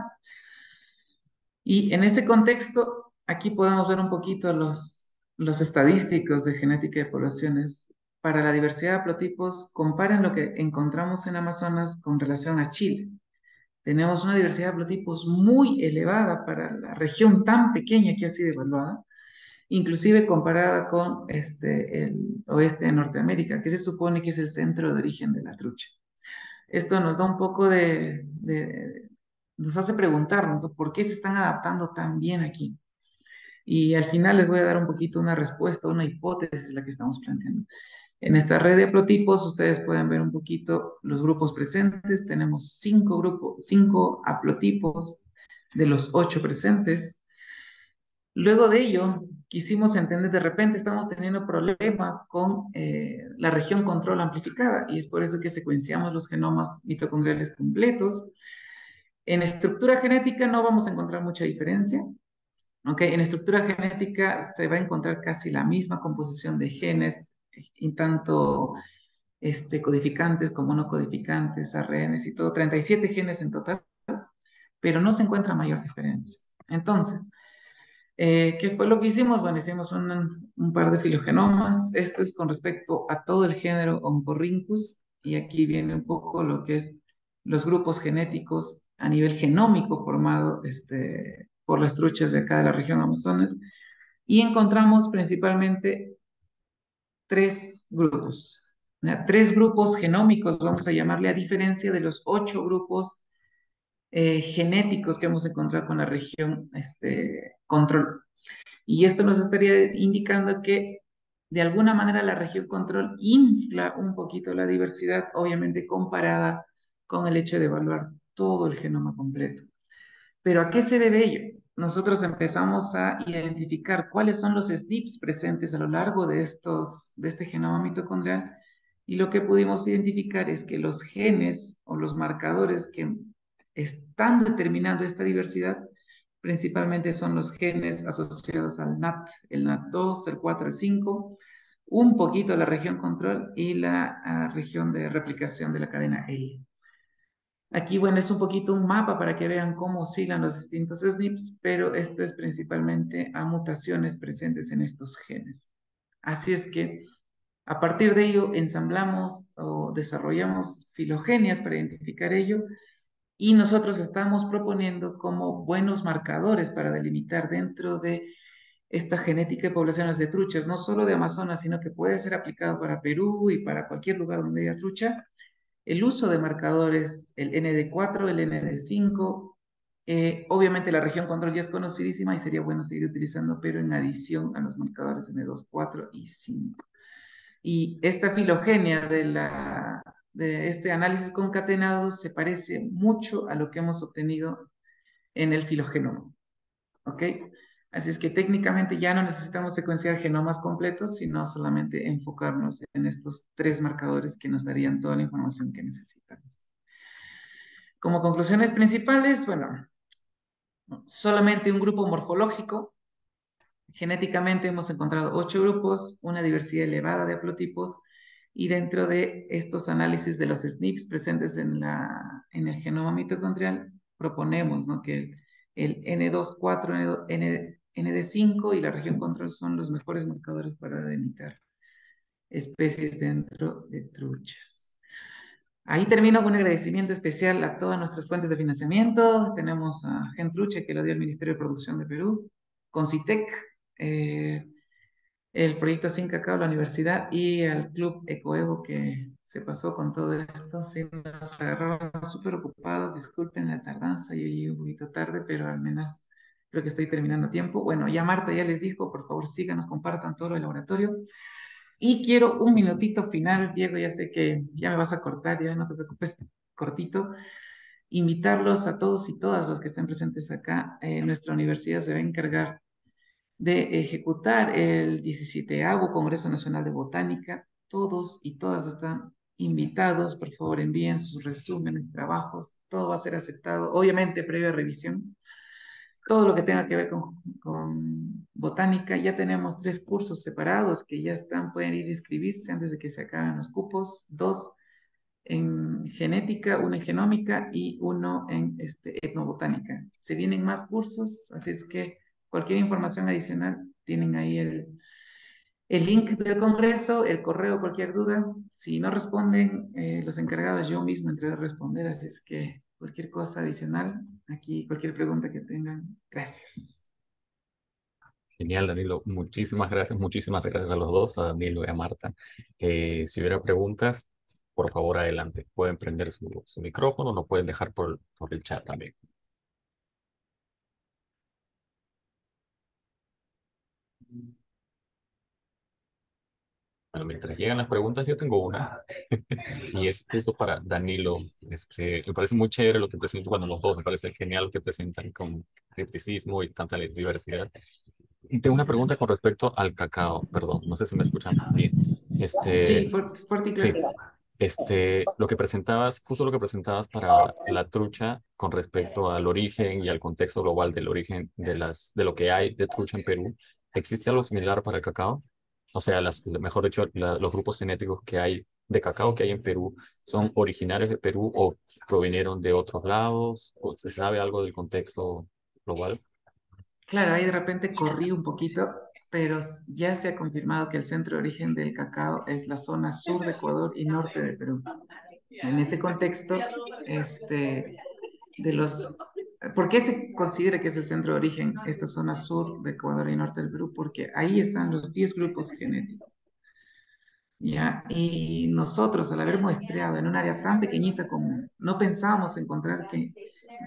Y en ese contexto, aquí podemos ver un poquito los estadísticos de genética de poblaciones. Para la diversidad de haplotipos, comparen lo que encontramos en Amazonas con relación a Chile. Tenemos una diversidad de haplotipos muy elevada para la región tan pequeña que ha sido evaluada, inclusive comparada con el oeste de Norteamérica, que se supone que es el centro de origen de la trucha. Esto nos da un poco nos hace preguntarnos, ¿no? ¿Por qué se están adaptando tan bien aquí? Y al final les voy a dar un poquito una respuesta, una hipótesis la que estamos planteando. En esta red de haplotipos, ustedes pueden ver un poquito los grupos presentes. Tenemos 5 haplotipos de los 8 presentes. Luego de ello, quisimos entender, de repente estamos teniendo problemas con la región control amplificada y es por eso que secuenciamos los genomas mitocondriales completos. En estructura genética no vamos a encontrar mucha diferencia. En estructura genética se va a encontrar casi la misma composición de genes, en tanto codificantes como no codificantes, ARNs y todo, 37 genes en total, pero no se encuentra mayor diferencia. Entonces, ¿qué fue lo que hicimos? Bueno, hicimos un par de filogenomas. Esto es con respecto a todo el género Oncorhynchus, y aquí viene un poco lo que es los grupos genéticos a nivel genómico formado por las truchas de acá de la región Amazonas, y encontramos principalmente 3 grupos. 3 grupos genómicos, vamos a llamarle, a diferencia de los 8 grupos genéticos que hemos encontrado con la región control. Y esto nos estaría indicando que de alguna manera la región control infla un poquito la diversidad, obviamente comparada con el hecho de evaluar todo el genoma completo. Pero ¿a qué se debe ello? Nosotros empezamos a identificar cuáles son los SNPs presentes a lo largo de este genoma mitocondrial, y lo que pudimos identificar es que los genes o los marcadores que están determinando esta diversidad principalmente son los genes asociados al NAT, el NAT2, el 4, el 5, un poquito la región control y la región de replicación de la cadena L. Aquí, bueno, es un poquito un mapa para que vean cómo oscilan los distintos SNPs, pero esto es principalmente a mutaciones presentes en estos genes. Así es que a partir de ello ensamblamos o desarrollamos filogenias para identificar ello, y nosotros estamos proponiendo como buenos marcadores para delimitar dentro de esta genética de poblaciones de truchas, no solo de Amazonas, sino que puede ser aplicado para Perú y para cualquier lugar donde haya trucha, el uso de marcadores, el ND4, el ND5. Obviamente la región control ya es conocidísima y sería bueno seguir utilizando, pero en adición a los marcadores N2, 4 y 5. Y esta filogenia de este análisis concatenado se parece mucho a lo que hemos obtenido en el filogenoma. ¿Ok? Así es que técnicamente ya no necesitamos secuenciar genomas completos, sino solamente enfocarnos en estos 3 marcadores que nos darían toda la información que necesitamos. Como conclusiones principales, bueno, solamente un grupo morfológico. Genéticamente hemos encontrado 8 grupos, una diversidad elevada de haplotipos, y dentro de estos análisis de los SNPs presentes en el genoma mitocondrial, proponemos, ¿no?, que el N2,4, ND5 y la región control son los mejores marcadores para delimitar especies dentro de truchas. Ahí termino con un agradecimiento especial a todas nuestras fuentes de financiamiento. Tenemos a Gentruche, que lo dio el Ministerio de Producción de Perú, Concitec, eh, el proyecto Sin Cacao, la universidad, y al Club Ecoevo, que se pasó con todo esto. Sí, nos agarraron súper ocupados. Disculpen la tardanza, yo llegué un poquito tarde, pero al menos creo que estoy terminando a tiempo. Bueno, ya Marta ya les dijo, por favor síganos, compartan todo el laboratorio. Y quiero un minutito final, Diego, ya sé que ya me vas a cortar, ya no te preocupes, cortito. Invitarlos a todos y todas los que estén presentes acá. Nuestra universidad se va a encargar de ejecutar el 17º Congreso Nacional de Botánica. Todos y todas están invitados. Por favor, envíen sus resúmenes, trabajos. Todo va a ser aceptado, obviamente previa revisión. Todo lo que tenga que ver con botánica. Ya tenemos 3 cursos separados que ya están, pueden ir a inscribirse antes de que se acaben los cupos. 2 en genética, 1 en genómica y 1 en etnobotánica. Se vienen más cursos, así es que cualquier información adicional tienen ahí el link del congreso, el correo, cualquier duda. Si no responden, los encargados, yo mismo entré a responder, así es que cualquier cosa adicional, aquí cualquier pregunta que tengan, gracias. Genial, Danilo. muchísimas gracias a los dos, a Danilo y a Marta. Si hubiera preguntas, por favor, adelante. Pueden prender su micrófono, lo pueden dejar por el chat también. Bueno, mientras llegan las preguntas, yo tengo una, y es justo para Danilo. Me parece muy chévere lo que presentan, bueno, los dos, me parece genial lo que presentan con cripticismo y tanta diversidad. Y tengo una pregunta con respecto al cacao, perdón, no sé si me escuchan bien. Sí, fuerte y Sí, claro. lo que presentabas, justo lo que presentabas para la trucha con respecto al origen y al contexto global del origen de lo que hay de trucha en Perú, ¿existe algo similar para el cacao? O sea, mejor dicho, los grupos genéticos que hay de cacao que hay en Perú, ¿son originarios de Perú o provinieron de otros lados? ¿O se sabe algo del contexto global? Claro, ahí de repente corrí un poquito, pero ya se ha confirmado que el centro de origen del cacao es la zona sur de Ecuador y norte de Perú. En ese contexto, de los... ¿Por qué se considera que es el centro de origen esta zona sur de Ecuador y norte del Perú? Porque ahí están los 10 grupos genéticos, ¿ya? Y nosotros, al haber muestreado en un área tan pequeñita como, no pensábamos encontrar que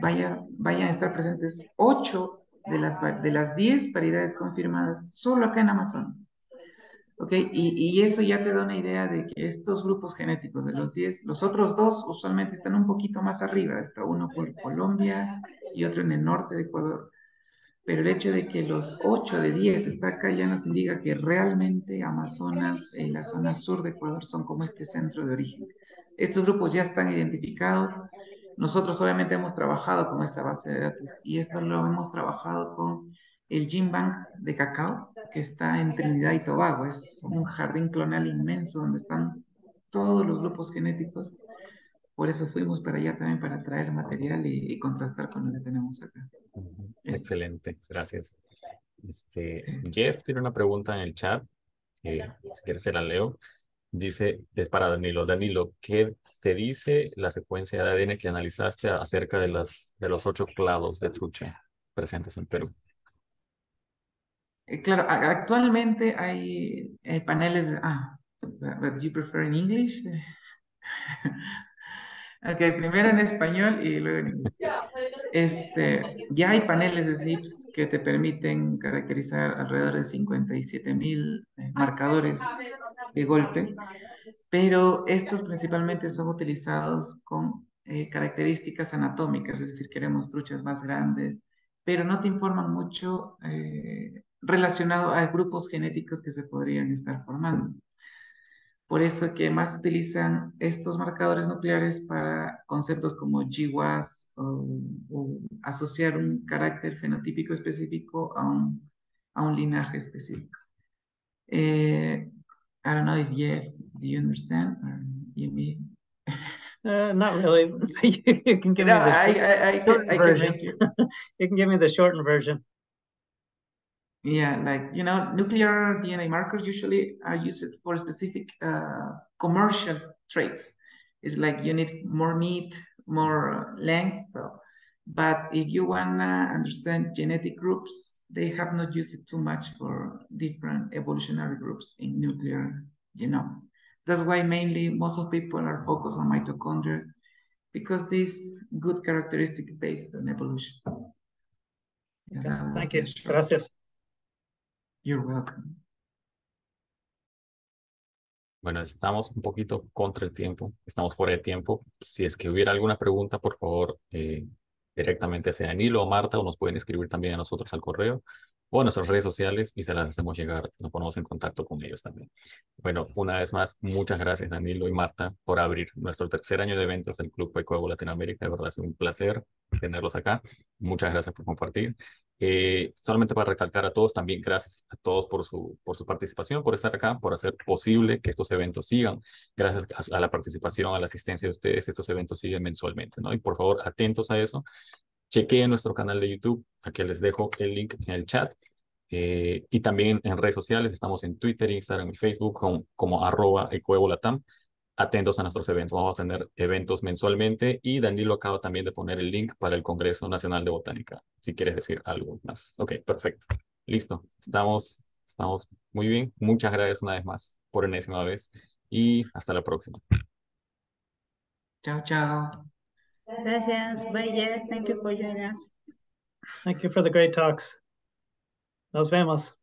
vayan a estar presentes 8 de las 10 variedades confirmadas solo acá en Amazonas. ¿Ok? Y eso ya te da una idea de que estos grupos genéticos de los 10, los otros dos usualmente están un poquito más arriba. Está uno por Colombia y otro en el norte de Ecuador. Pero el hecho de que los 8 de 10 está acá ya nos indica que realmente Amazonas y la zona sur de Ecuador son como este centro de origen. Estos grupos ya están identificados. Nosotros obviamente hemos trabajado con esa base de datos y esto lo hemos trabajado con el Gene Bank de cacao que está en Trinidad y Tobago. Es un jardín clonal inmenso donde están todos los grupos genéticos. Por eso fuimos para allá también para traer material y contrastar con lo que tenemos acá. Ujú. Es- Excelente, gracias. sí. Jeff tiene una pregunta en el chat, si quieres se la leo. Dice, es para Danilo. Danilo, ¿qué te dice la secuencia de ADN que analizaste acerca de los 8 clados de trucha presentes en Perú? Claro, actualmente hay paneles. But you prefer in English? Ok, primero en español y luego en inglés. Ya hay paneles de SNPs que te permiten caracterizar alrededor de 57.000 marcadores de golpe, pero estos principalmente son utilizados con características anatómicas, es decir, queremos truchas más grandes, pero no te informan mucho relacionado a grupos genéticos que se podrían estar formando. Por eso que más utilizan estos marcadores nucleares para conceptos como GWAS o asociar un carácter fenotípico específico a un linaje específico. I don't know if do you understand or you mean? Not really. You can give No, me the shortened I can version. make you. You can give me the shortened version. Yeah, like, nuclear DNA markers usually are used for specific commercial traits. It's like you need more meat, more length. But if you wanna understand genetic groups, they have not used it too much for different evolutionary groups in nuclear genome. That's why mainly most of people are focused on mitochondria because this good characteristics based on evolution. Okay. Thank you. Gracias. You're welcome. Bueno, estamos un poquito contra el tiempo, estamos fuera de tiempo. Si es que hubiera alguna pregunta, por favor, directamente hacia Danilo o Marta, o nos pueden escribir también a nosotros al correo o a nuestras redes sociales y se las hacemos llegar, nos ponemos en contacto con ellos también. Bueno, una vez más, muchas gracias Danilo y Marta por abrir nuestro tercer año de eventos del Club Ecuador Latinoamérica. De verdad, es un placer tenerlos acá. Muchas gracias por compartir. Solamente para recalcar a todos, también gracias a todos por su participación, por estar acá, por hacer posible que estos eventos sigan. Gracias a la participación, a la asistencia de ustedes, estos eventos siguen mensualmente, ¿no? Y por favor, atentos a eso. Chequeen nuestro canal de YouTube, aquí les dejo el link en el chat. Y también en redes sociales, estamos en Twitter, Instagram y Facebook como @ecuevolatam. Atentos a nuestros eventos. Vamos a tener eventos mensualmente y Danilo acaba también de poner el link para el Congreso Nacional de Botánica, si quieres decir algo más. Ok, perfecto. Listo. Estamos muy bien. Muchas gracias una vez más por enésima vez y hasta la próxima. Chao, chao. Gracias. Bye, Jeff. Thank you for joining us. Thank you for the great talks. Nos vemos.